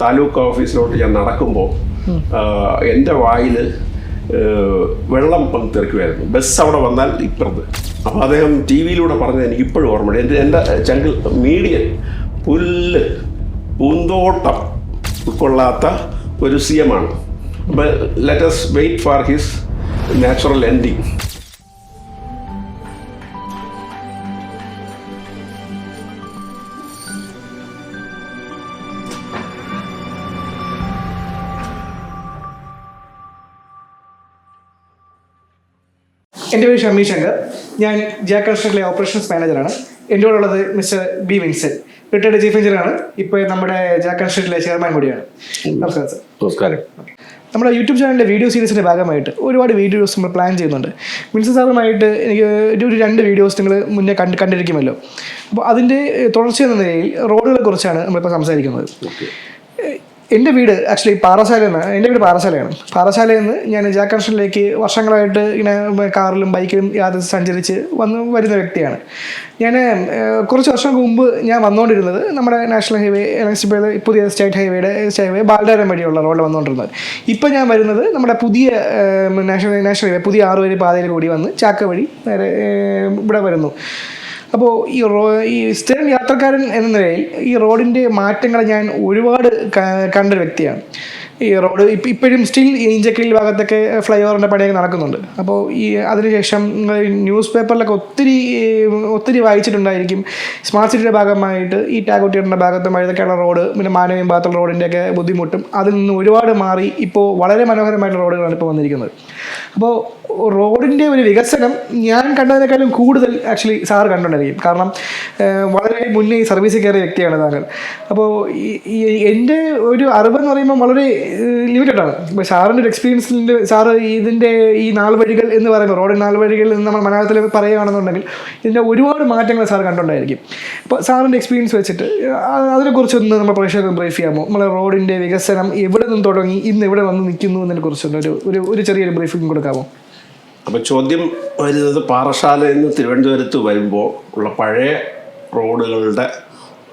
താലൂക്ക് ഓഫീസിലോട്ട് ഞാൻ നടക്കുമ്പോൾ എൻ്റെ വായിൽ വെള്ളം വന്ന് തെറിക്കുമായിരുന്നു. ബസ് അവിടെ വന്നാൽ ഇപ്പുറത്ത്. അപ്പോൾ അദ്ദേഹം ടി വിയിലൂടെ പറഞ്ഞത് എനിക്ക് ഇപ്പോഴും ഓർമ്മയുണ്ട്. എൻ്റെ ചങ്കിൽ മീഡിയൻ പുല്ല് പൂന്തോട്ടം ഉൾക്കൊള്ളാത്ത ഒരു CM ആണ്. അപ്പോൾ let us wait for his natural ending. എൻ്റെ പേര് ഷമി ശങ്കർ. ഞാൻ ജാക്ക് കൺസ്ട്രക്ഷനിലെ ഓപ്പറേഷൻസ് മാനേജറാണ്. എൻ്റെ കൂടെ ഉള്ളത് mister B Vincent, retired chief എഞ്ചിനീയറാണ്. ഇപ്പോൾ നമ്മുടെ ജാക്ക് കൺസ്ട്രക്ഷനിലെ ചെയർമാൻ കൂടിയാണ്. നമസ്കാരം സർ. നമസ്കാരം. നമ്മുടെ യൂട്യൂബ് ചാനലിൻ്റെ വീഡിയോ സീരീസിൻ്റെ ഭാഗമായിട്ട് ഒരുപാട് വീഡിയോസ് നമ്മൾ പ്ലാൻ ചെയ്യുന്നുണ്ട്. വിൻസെന്റ് സാറുമായിട്ട് എനിക്ക് ഒരു 2 വീഡിയോസ് നിങ്ങൾ മുന്നേ കണ്ടിരിക്കുമല്ലോ. അപ്പോൾ അതിൻ്റെ തുടർച്ചയെന്ന നിലയിൽ റോഡുകളെ കുറിച്ചാണ് നമ്മളിപ്പോൾ സംസാരിക്കുന്നത്. എൻ്റെ വീട് ആക്ച്വലി എൻ്റെ വീട് പാറശാലയാണ്. പാറശാലയിൽ നിന്ന് ഞാൻ ജാക്ക് കൺസ്ട്രക്ഷനിലേക്ക് വർഷങ്ങളായിട്ട് ഇങ്ങനെ കാറിലും ബൈക്കിലും യാത്ര സഞ്ചരിച്ച് വരുന്ന വ്യക്തിയാണ്. ഞാൻ കുറച്ച് വർഷങ്ങൾക്ക് മുമ്പ് ഞാൻ വന്നുകൊണ്ടിരുന്നത് നമ്മുടെ നാഷണൽ ഹൈവേ, പുതിയ സ്റ്റേറ്റ് ഹൈവേ ബാലരാരം വഴിയുള്ള റോഡ് വന്നുകൊണ്ടിരുന്നത്. ഇപ്പം ഞാൻ വരുന്നത് നമ്മുടെ പുതിയ നാഷണൽ ഹൈവേ പുതിയ 6 വരി പാതയിൽ കൂടി വന്ന് ചാക്ക വഴി നേരെ ഇവിടെ വരുന്നു. അപ്പോൾ ഈ സ്ഥിരം യാത്രക്കാരൻ എന്ന നിലയിൽ ഈ റോഡിൻ്റെ മാറ്റങ്ങൾ ഞാൻ ഒരുപാട് കണ്ടൊരു വ്യക്തിയാണ്. ഈ റോഡ് ഇപ്പോഴും സ്റ്റിൽ ഇഞ്ചക്കലിൽ ഭാഗത്തൊക്കെ ഫ്ലൈ ഓവറിൻ്റെ പണിയൊക്കെ നടക്കുന്നുണ്ട്. അപ്പോൾ അതിനുശേഷം ന്യൂസ് പേപ്പറിലൊക്കെ ഒത്തിരി വായിച്ചിട്ടുണ്ടായിരിക്കും. സ്മാർട്ട് സിറ്റിയുടെ ഭാഗമായിട്ട് ഈ ടാഗോട്ടിയുടെ ഭാഗത്തും വഴുതക്കാടുള്ള റോഡ്, പിന്നെ മാനവയും ഭാഗത്തുള്ള റോഡിൻ്റെയൊക്കെ ബുദ്ധിമുട്ടും അതിൽ നിന്ന് ഒരുപാട് മാറി ഇപ്പോൾ വളരെ മനോഹരമായിട്ടുള്ള റോഡുകളാണ് ഇപ്പോൾ വന്നിരിക്കുന്നത്. അപ്പോൾ റോഡിൻ്റെ ഒരു വികസനം ഞാൻ കണ്ടതിനേക്കാളും കൂടുതൽ ആക്ച്വലി സാറ് കണ്ടുകൊണ്ടിരിക്കും. കാരണം വളരെ മുന്നേ ഈ സർവീസിൽ കയറിയ വ്യക്തിയാണ് താങ്കൾ. അപ്പോൾ എൻ്റെ ഒരു അറിവെന്ന് പറയുമ്പോൾ വളരെ ലിമിറ്റഡ് ആണ്. ഇപ്പോൾ സാറിൻ്റെ ഒരു എക്സ്പീരിയൻസിൻ്റെ സാറ് ഇതിൻ്റെ ഈ 4 വഴികൾ എന്ന് പറയുമ്പോൾ റോഡിൽ 4 വഴികൾ എന്ന് നമ്മൾ മലയാളത്തിൽ പറയുകയാണെന്നുണ്ടെങ്കിൽ ഇതിൻ്റെ ഒരുപാട് മാറ്റങ്ങൾ സാർ കണ്ടുകൊണ്ടായിരിക്കും. അപ്പോൾ സാറിൻ്റെ എക്സ്പീരിയൻസ് വെച്ചിട്ട് അതിനെക്കുറിച്ചൊന്ന് നമ്മൾ പ്രേക്ഷകർക്ക് ബ്രീഫ് ചെയ്യാമോ? നമ്മളെ റോഡിൻ്റെ വികസനം എവിടെ നിന്ന് തുടങ്ങി ഇന്ന് എവിടെ വന്ന് നിൽക്കുന്നു എന്നതിനെക്കുറിച്ചൊന്ന് ഒരു ചെറിയൊരു ബ്രീഫിംഗ് കൊടുക്കാമോ? അപ്പോൾ ചോദ്യം വരുന്നത് പാറശാലയിൽ നിന്ന് തിരുവനന്തപുരത്ത് വരുമ്പോൾ ഉള്ള പഴയ റോഡുകളുടെ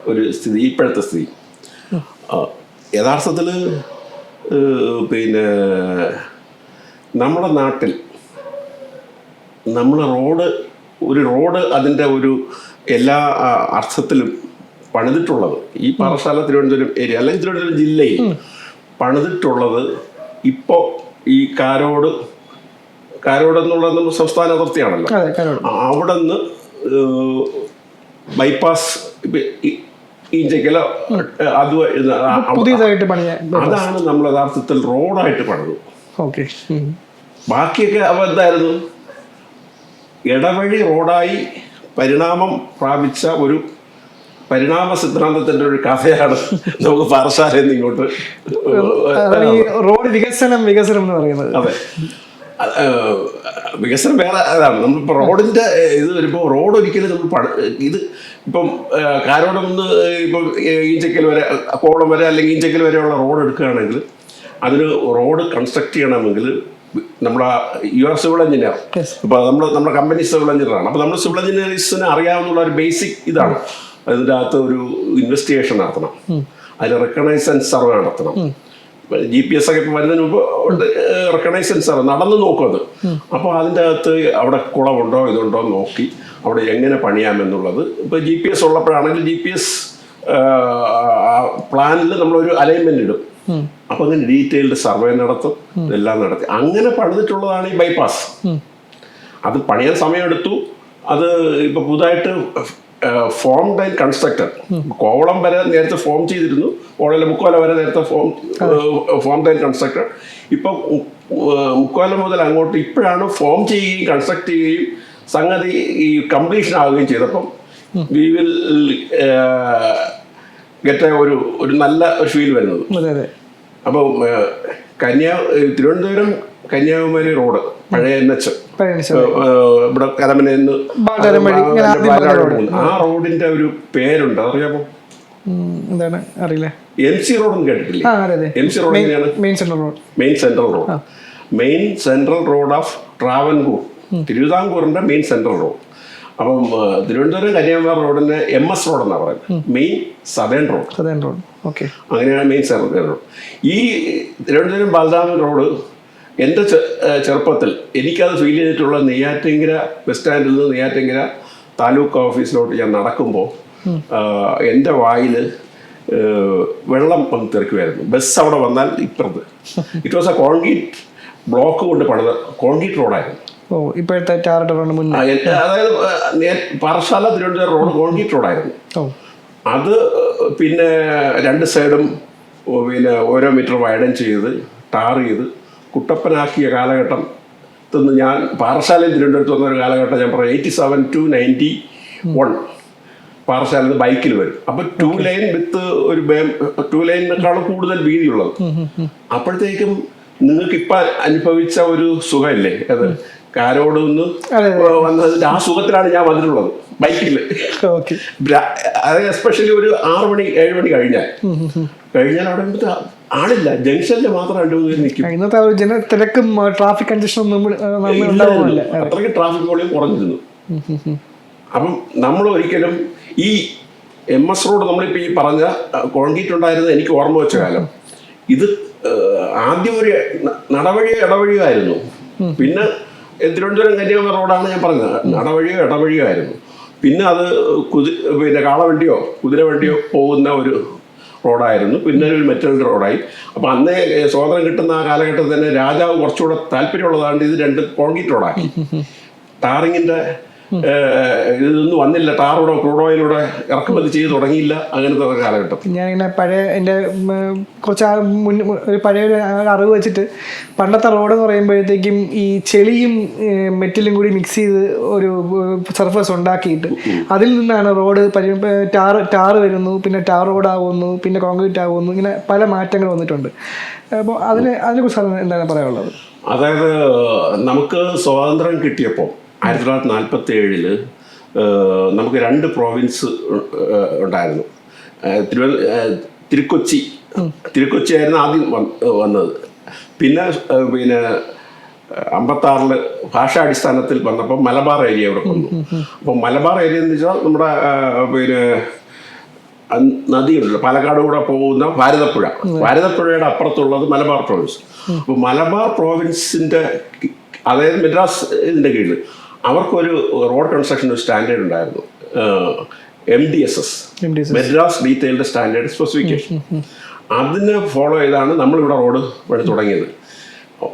ഒരു സ്ഥിതി, ഇപ്പോഴത്തെ സ്ഥിതി. യഥാർത്ഥത്തിൽ പിന്നെ നമ്മുടെ നാട്ടിൽ നമ്മൾ റോഡ് അതിൻ്റെ ഒരു എല്ലാ അർത്ഥത്തിലും പണിതിട്ടുള്ളത് ഈ പാറശാല തിരുവനന്തപുരം ഏരിയ അല്ലെങ്കിൽ തിരുവനന്തപുരം ജില്ലയിൽ പണിതിട്ടുള്ളത് ഇപ്പോൾ ഈ കാരോട് എന്നുള്ളത് നമ്മൾ സംസ്ഥാന അതിർത്തിയാണല്ലോ. അവിടെ നിന്ന് ബൈപ്പാസ് ഇഞ്ചക്കലോ പുതിയതായിട്ട് പണിയ അതാണ് നമ്മൾ യഥാർത്ഥത്തിൽ റോഡായിട്ട് പണിതു. ഓക്കെ. ബാക്കിയൊക്കെ അവ എന്തായിരുന്നു? ഇടവഴി റോഡായി പരിണാമം പ്രാപിച്ച ഒരു പരിണാമ സിദ്ധാന്തത്തിന്റെ ഒരു കഥയാണ് നമുക്ക് പാറശാലയിൽ നിന്ന് ഇങ്ങോട്ട് റോഡ് വികസനം എന്ന് പറയുന്നത്. അതെ, വികസനം വേറെ അതാണ്. നമ്മളിപ്പോൾ റോഡിൻ്റെ ഇത് വരുമ്പോൾ റോഡ് ഒരിക്കലും നമ്മൾ ഇത് ഇപ്പം കാരോടം നിന്ന് ഇപ്പം ഈഞ്ചക്കൽ വരെ കോളം വരെ അല്ലെങ്കിൽ ഈഞ്ചക്കൽ വരെയുള്ള റോഡ് എടുക്കുകയാണെങ്കിൽ അതിന് റോഡ് കൺസ്ട്രക്ട് ചെയ്യണമെങ്കിൽ നമ്മുടെ സിവിൽ എഞ്ചിനീയർ, ഇപ്പോൾ നമ്മുടെ കമ്പനി സിവിൽ എഞ്ചിനീയറാണ്. അപ്പോൾ നമ്മൾ സിവിൽ എഞ്ചിനീയേഴ്സിന് അറിയാവുന്ന ഒരു ബേസിക് ഇതാണ്. അതിൻ്റെ അകത്ത് ഒരു ഇൻവെസ്റ്റിഗേഷൻ നടത്തണം, അതിൽ റെക്കഗ്നൈസൻസ് സർവേ നടത്തണം. GPS ഒക്കെ ഇപ്പോൾ വരുന്നതിന് മുമ്പ് റെക്കഗ്നൈസൻസ് സർവേ നടന്നു നോക്കും അത്. അപ്പോൾ അതിൻ്റെ അകത്ത് അവിടെ കുളമുണ്ടോ ഇതുണ്ടോ നോക്കി അവിടെ എങ്ങനെ പണിയാമെന്നുള്ളത്. ഇപ്പോൾ GPS ഉള്ളപ്പോഴാണെങ്കിൽ GPS പ്ലാനിൽ നമ്മളൊരു അലൈൻമെന്റ് ഇടും. അപ്പോൾ അങ്ങനെ ഡീറ്റെയിൽഡ് സർവേ നടത്തും, ഇതെല്ലാം നടത്തി അങ്ങനെ പണിതിട്ടുള്ളതാണ് ഈ ബൈപ്പാസ്. അത് പണിയാൻ സമയമെടുത്തു. അത് ഇപ്പോൾ പുതുതായിട്ട് ഫോംഡ് ആൻഡ് കൺസ്ട്രക്റ്റഡ്. കോവളം വരെ നേരത്തെ ഫോം ചെയ്തിരുന്നു, മുക്കോല വരെ നേരത്തെ ഫോംഡ് ആൻഡ് കൺസ്ട്രക്റ്റഡ്. ഇപ്പം മുക്കോല മുതൽ അങ്ങോട്ട് ഇപ്പോഴാണ് ഫോം ചെയ്യുകയും കൺസ്ട്രക്ട് ചെയ്യുകയും സംഗതി ഈ കംപ്ലീഷൻ ആവുകയും ചെയ്തപ്പം വി വിൽ ഗെറ്റ് ഒരു നല്ല ഒരു ഫീൽ വരുന്നത്. അപ്പം തിരുവനന്തപുരം കന്യാകുമാരി റോഡ് പഴയ NH ഇവിടെ കരമനയിൽ ആ റോഡിന്റെ ഒരു പേരുണ്ട്, അറിയാമോ? എന്താണ് അറിയില്ല. MC റോഡ് എന്ന് കേട്ടിട്ടില്ലേ? MC റോഡ് എങ്ങനെയാണ്? Main central road of Travancore, തിരുവിതാംകൂറിന്റെ മെയിൻ സെൻട്രൽ റോഡ്. അപ്പം തിരുവനന്തപുരം കന്യാകുമാരി റോഡിന് MS റോഡ് എന്നാണ് പറയുന്നത്, main southern road. Southern road, okay. അങ്ങനെയാണ് മെയിൻ സദേൺ റോഡ്. ഈ തിരുവനന്തപുരം ബാലരാമൻ റോഡ് എൻ്റെ ചെറുപ്പത്തിൽ എനിക്കത് ഫീൽ ചെയ്തിട്ടുള്ള നെയ്യാറ്റിൻകര ബസ് സ്റ്റാൻഡിൽ നിന്ന് നെയ്യാറ്റിൻകര താലൂക്ക് ഓഫീസിലോട്ട് ഞാൻ നടക്കുമ്പോൾ എൻ്റെ വായിൽ വെള്ളം വന്ന് തെറിക്കുമായിരുന്നു. ബസ് അവിടെ വന്നാൽ ഇപ്പുറത്ത് it was A concrete block കൊണ്ട് പണിത കോൺക്രീറ്റ് റോഡായിരുന്നു. ഓ, ഇപ്പോഴത്തെ ടാറിട്ട റോഡ് മുന്നേ, അതായത് പാറശാല തിരുവനന്തപുരം റോഡ് കോൺക്രീറ്റ് റോഡായിരുന്നു. അത് പിന്നെ രണ്ട് സൈഡും പിന്നെ ഓരോ മീറ്റർ വൈഡൻ ചെയ്ത് ടാർ ചെയ്ത് കുട്ടപ്പനാക്കിയ കാലഘട്ടം ഞാൻ പാറശാലയിൽ തിരുവനന്തപുരത്ത് വന്ന ഒരു കാലഘട്ടം ഞാൻ പറയാം. 87 to 91 പാറശാല ബൈക്കിൽ വരും. അപ്പൊ 2 ലൈൻ വിത്ത് ഒരു 2 ലൈനിനേക്കാളും കൂടുതൽ വീതിയുള്ളത്. അപ്പോഴത്തേക്കും നിങ്ങൾക്ക് ഇപ്പൊ അനുഭവിച്ച ഒരു സുഖമില്ലേ, അത് കാരോട് നിന്ന് വന്നതിന്റെ ആ സുഖത്തിലാണ് ഞാൻ വന്നിട്ടുള്ളത് ബൈക്കിൽ. അത് എസ്പെഷ്യലി ഒരു 6 മണി 7 മണി കഴിഞ്ഞാൽ അവിടെ ആളില്ല, ജംഗ്ഷനിൽ മാത്രം 2-3 പേര് നിൽക്കും. ഇന്നത്തെ തിരക്കും ട്രാഫിക് കൺജഷനും അത്രയ്ക്ക് ട്രാഫിക് വോളിയം കുറഞ്ഞിരുന്നു. അപ്പം നമ്മൾ ഒരിക്കലും ഈ MS റോഡ് നമ്മളിപ്പോൾ ഈ പറഞ്ഞ കോൺക്രീറ്റ് ഉണ്ടായിരുന്നത് എനിക്ക് ഓർമ്മ വെച്ച കാലം, ഇത് ആദ്യം ഒരു നടവഴിയോ ഇടവഴിയോ ആയിരുന്നു. പിന്നെ തിരുവനന്തപുരം കന്യാകുമാരി റോഡാണ് ഞാൻ പറഞ്ഞത്, നടവഴിയോ ഇടവഴിയോ ആയിരുന്നു. പിന്നെ അത് പിന്നെ കാളവണ്ടിയോ കുതിരവണ്ടിയോ പോകുന്ന ഒരു റോഡായിരുന്നു. പിന്നെ ഒരു മെറ്റൽ റോഡായി. അപ്പം അന്നേ സ്വാതന്ത്ര്യം കിട്ടുന്ന ആ കാലഘട്ടത്തിൽ തന്നെ രാജാവ് കുറച്ചുകൂടെ താല്പര്യമുള്ളതാണ്ട് ഇത് രണ്ട് കോൺക്രീറ്റ് റോഡാക്കി. ടാറിങ്ങിൻ്റെ ഇതൊന്നും വന്നില്ല, ടാറോടെ ക്രൂഡ് ഓയിലൂടെ ഇറക്കുമതി ചെയ്ത് തുടങ്ങിയില്ല, അങ്ങനത്തെ കാലഘട്ടം. ഞാനിങ്ങനെ പഴയ എൻ്റെ കുറച്ച് ഒരു പഴയ അറിവ് വെച്ചിട്ട് പണ്ടത്തെ റോഡെന്ന് പറയുമ്പോഴത്തേക്കും ഈ ചെളിയും മെറ്റലും കൂടി മിക്സ് ചെയ്ത് ഒരു സർഫസ് ഉണ്ടാക്കിയിട്ട് അതിൽ നിന്നാണ് റോഡ് ടാറ് വരുന്നു, പിന്നെ ടാർ റോഡ് ആകുന്നു, പിന്നെ കോൺക്രീറ്റ് ആകുന്നു, ഇങ്ങനെ പല മാറ്റങ്ങൾ വന്നിട്ടുണ്ട്. അപ്പോൾ അതിനെക്കുറിച്ച് എന്താണ് പറയാനുള്ളത്? അതായത് നമുക്ക് സ്വാതന്ത്ര്യം കിട്ടിയപ്പോൾ 1947 നമുക്ക് 2 പ്രോവിൻസ് ഉണ്ടായിരുന്നു. തിരുക്കൊച്ചി ആയിരുന്നു ആദ്യം വന്നത്. പിന്നെ 56 ഭാഷാടിസ്ഥാനത്തിൽ വന്നപ്പോൾ മലബാർ ഏരിയ ഇവിടെ വന്നു. അപ്പോൾ മലബാർ ഏരിയ എന്ന് വെച്ചാൽ നമ്മുടെ നദിയുണ്ടല്ലോ, പാലക്കാട് കൂടെ പോകുന്ന ഭാരതപ്പുഴയുടെ അപ്പുറത്തുള്ളത് മലബാർ പ്രോവിൻസ്. അപ്പോൾ മലബാർ പ്രോവിൻസിൻ്റെ, അതായത് മദ്രാസ് ഇതിൻ്റെ കീഴിൽ അവർക്കൊരു റോഡ് കൺസ്ട്രക്ഷൻ ഒരു സ്റ്റാൻഡേർഡ് ഉണ്ടായിരുന്നു, MDSS, Madras detailed standard specification. അതിനെ ഫോളോ ചെയ്താണ് നമ്മളിവിടെ റോഡ് പണി തുടങ്ങിയത്.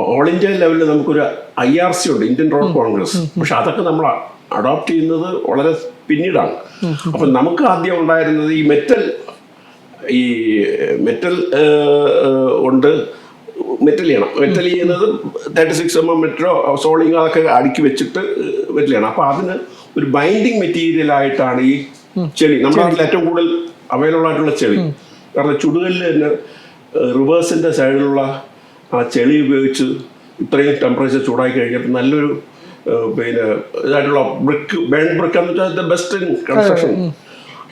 ഓൾ ഇന്ത്യ ലെവലിൽ നമുക്കൊരു IRC ഉണ്ട്, ഇന്ത്യൻ റോഡ് കോൺഗ്രസ്. പക്ഷെ അതൊക്കെ നമ്മൾ അഡോപ്റ്റ് ചെയ്യുന്നത് വളരെ പിന്നീടാണ്. അപ്പം നമുക്ക് ആദ്യം ഉണ്ടായിരുന്നത് ഈ മെറ്റൽ കൊണ്ട് മെറ്റൽ ചെയ്യുന്നത് 36 mm മെറ്റലോ സോളിങ്ങോ അതൊക്കെ അടുക്കി വെച്ചിട്ട് മെറ്റൽ ചെയ്യണം. അപ്പോൾ അതിന് ഒരു ബൈൻഡിങ് മെറ്റീരിയൽ ആയിട്ടാണ് ഈ ചെളി. നമ്മുടെ നാട്ടിൽ ഏറ്റവും കൂടുതൽ അവൈലബിൾ ആയിട്ടുള്ള ചെളി. കാരണം ചുടുകല്ലിൽ തന്നെ റിവേഴ്സിൻ്റെ സൈഡിലുള്ള ആ ചെളി ഉപയോഗിച്ച് ഇത്രയും ടെമ്പറേച്ചർ ചൂടാക്കി കഴിഞ്ഞപ്പോൾ നല്ലൊരു ഇതായിട്ടുള്ള ബേൺ ബ്രിക്ക് എന്ന് വെച്ചാൽ ബെസ്റ്റ് ഇൻ കൺസ്ട്രക്ഷൻ.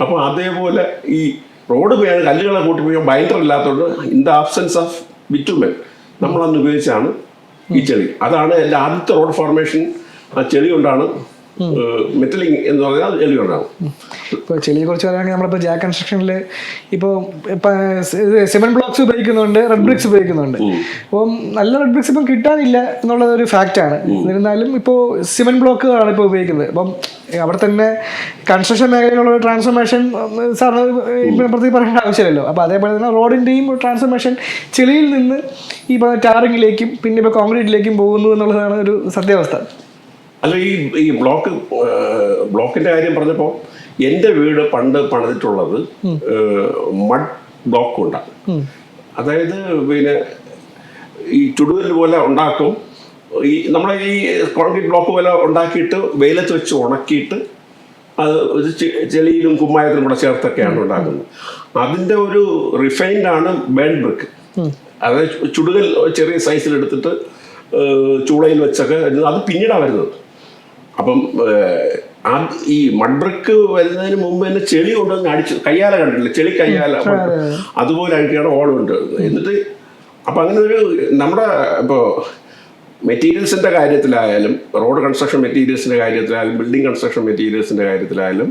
അപ്പോൾ അതേപോലെ ഈ റോഡ് പോയാൽ കല്ലുകളെ കൂട്ടി പോയാൽ ബൈൻഡർ ഇല്ലാത്തതുകൊണ്ട് in the absence of bitumen നമ്മളന്ന് ഉപയോഗിച്ചാണ് ഈ ചെളി. അതാണ് എൻ്റെ ആദ്യത്തെ റോഡ് ഫോർമേഷൻ. ആ ചെളി കൊണ്ടാണ് മെറ്റലിംഗ് എന്ന് പറഞ്ഞാൽ ചെളി കൊണ്ടാണ്. ഇപ്പോൾ ചെളിയെ കുറിച്ച് പറയുകയാണെങ്കിൽ നമ്മളിപ്പോൾ ജാക്ക് കൺസ്ട്രക്ഷനിൽ ഇപ്പോൾ സിമന്റ് ബ്ലോക്സ് ഉപയോഗിക്കുന്നുണ്ട്, റെഡ് ബ്രിക്സ് ഉപയോഗിക്കുന്നുണ്ട്. അപ്പം നല്ല റെഡ് ബ്രിക്സ് ഇപ്പം കിട്ടാനില്ല എന്നുള്ളത് ഒരു ഫാക്റ്റാണ്. എന്നിരുന്നാലും ഇപ്പോൾ സിമന്റ് ബ്ലോക്കുകളാണ് ഇപ്പോൾ ഉപയോഗിക്കുന്നത്. അപ്പം അവിടെ തന്നെ കൺസ്ട്രക്ഷൻ മേഖലയിലുള്ള ട്രാൻസ്ഫോർമേഷൻ സാറിന് ഇപ്പം പ്രത്യേകം പറയേണ്ട ആവശ്യമില്ലല്ലോ. അപ്പോൾ അതേപോലെ തന്നെ റോഡിൻ്റെയും ട്രാൻസ്ഫോർമേഷൻ ചെളിയിൽ നിന്ന് ഈ ടാറിങ്ങിലേക്കും പിന്നെ ഇപ്പോൾ കോൺക്രീറ്റിലേക്കും പോകുന്നു എന്നുള്ളതാണ് ഒരു സത്യാവസ്ഥ. അല്ല, ഈ ബ്ലോക്കിൻ്റെ കാര്യം പറഞ്ഞപ്പോൾ എൻ്റെ വീട് പണ്ട് പണിതിട്ടുള്ളത് മഡ് ബ്ലോക്ക് കൊണ്ടാണ്. അതായത് പിന്നെ ഈ ചുടുകല്ല് പോലെ ഉണ്ടാക്കും. ഈ നമ്മളെ ഈ കോൺക്രീറ്റ് ബ്ലോക്ക് പോലെ ഉണ്ടാക്കിയിട്ട് വെയിലത്ത് വെച്ച് ഉണക്കിയിട്ട് അത് ചെളിയിലും കുമ്മായത്തിലും കൂടെ ചേർത്തൊക്കെയാണ് ഉണ്ടാക്കുന്നത്. അതിൻ്റെ ഒരു റിഫൈൻഡാണ് ബേൺ ബ്രിക്ക്. അതായത് ചുടുകൽ ചെറിയ സൈസിലെടുത്തിട്ട് ചൂളയിൽ വെച്ചൊക്കെ അത് പിന്നീടാണ് വരുന്നത്. അപ്പം ഈ മഡ് ബ്രിക്ക് വരുന്നതിന് മുമ്പ് തന്നെ ചെളി കൊണ്ടുവന്ന് അടിച്ചു, കയ്യാല കണ്ടിട്ടില്ല, ചെളി കയ്യാല അതുപോലെ അടിക്കുകയാണ് ഓളുണ്ട്. എന്നിട്ട് അപ്പം അങ്ങനെ ഒരു നമ്മുടെ ഇപ്പോൾ മെറ്റീരിയൽസിൻ്റെ കാര്യത്തിലായാലും റോഡ് കൺസ്ട്രക്ഷൻ മെറ്റീരിയൽസിൻ്റെ കാര്യത്തിലായാലും ബിൽഡിംഗ് കൺസ്ട്രക്ഷൻ മെറ്റീരിയൽസിൻ്റെ കാര്യത്തിലായാലും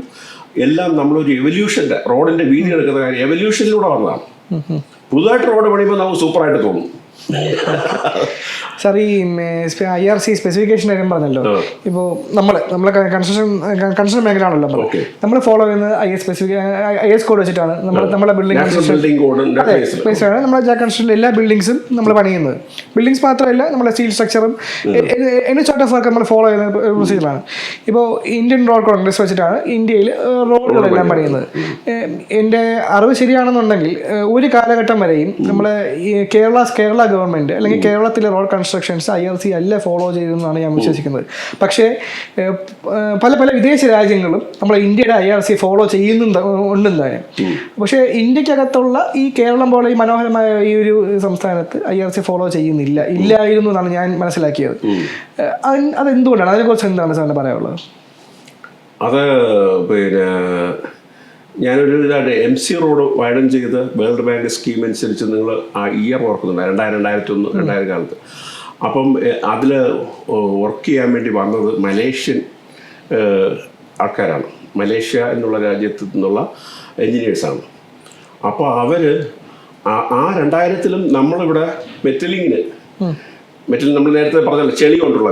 എല്ലാം നമ്മളൊരു എവല്യൂഷൻ്റെ റോഡിൻ്റെ വീതി എടുക്കുന്ന കാര്യം എവല്യൂഷനിലൂടെ വന്നതാണ്. പുതുതായിട്ട് റോഡ് പണിയുമ്പോൾ നമുക്ക് സൂപ്പറായിട്ട് തോന്നും. സാർ, ഈ IRC സ്പെസിഫിക്കേഷൻ കാര്യം പറഞ്ഞല്ലോ. ഇപ്പോൾ നമ്മളെ കൺസ്ട്രക്ഷൻ മേഖലയാണല്ലോ നമ്മൾ ഫോളോ ചെയ്യുന്നത് IS കോഡ് വെച്ചിട്ടാണ് നമ്മളെ ബിൽഡിംഗ് നമ്മളെ കൺസ്ട്രക്ഷൻ എല്ലാ ബിൽഡിങ്സും നമ്മൾ പണിയുന്നത്. ബിൽഡിങ്സ് മാത്രമല്ല നമ്മളെ സ്റ്റീൽ സ്ട്രക്ചറും എനി സോർട്ട് ഓഫ് വർക്ക് നമ്മൾ ഫോളോ ചെയ്യുന്ന പ്രൊസീജിയറാണ്. ഇപ്പോൾ ഇന്ത്യൻ റോഡ് കോൺഗ്രസ് വെച്ചിട്ടാണ് ഇന്ത്യയിൽ റോഡുകളെല്ലാം പണിയുന്നത്. എൻ്റെ അറിവ് ശരിയാണെന്നുണ്ടെങ്കിൽ ഒരു കാലഘട്ടം വരെയും നമ്മളെ ഈ കേരള ഗവൺമെൻറ് അല്ലെങ്കിൽ കേരളത്തിലെ റോഡ് കൺസ്ട്രക്ഷൻസ് IRC അല്ല ഫോളോ ചെയ്തെന്നാണ് ഞാൻ വിശ്വസിക്കുന്നത്. പക്ഷേ പല വിദേശ രാജ്യങ്ങളും നമ്മളെ ഇന്ത്യയുടെ IRC ഫോളോ ഉണ്ടെന്നാണ്. പക്ഷേ ഇന്ത്യക്കകത്തുള്ള ഈ കേരളം പോലെ ഈ മനോഹരമായ ഈ ഒരു സംസ്ഥാനത്ത് IRC ഫോളോ ഇല്ലായിരുന്നു എന്നാണ് ഞാൻ മനസ്സിലാക്കിയത്. അതെന്തുകൊണ്ടാണ്? അതിനെക്കുറിച്ച് എന്താണ് സാറിന് പറയാനുള്ളത്? അത് പിന്നെ ഞാനൊരു ഇതാണ് MC റോഡ് വൈഡൻ ചെയ്ത് വേൾഡ് ബാങ്ക് സ്കീം അനുസരിച്ച് നിങ്ങൾ ആ ഇയർ ഓർക്കുന്നുണ്ട് 2001 കാലത്ത്. അപ്പം അതിൽ വർക്ക് ചെയ്യാൻ വേണ്ടി വന്നത് മലേഷ്യൻ ആൾക്കാരാണ്. മലേഷ്യ എന്നുള്ള രാജ്യത്തു നിന്നുള്ള എൻജിനീയേഴ്സാണ്. അപ്പോൾ അവർ ആ 2000-ലും നമ്മളിവിടെ മെറ്റലിങ്ങിന് നമ്മൾ നേരത്തെ പറഞ്ഞല്ലോ ചെളി കൊണ്ടുള്ള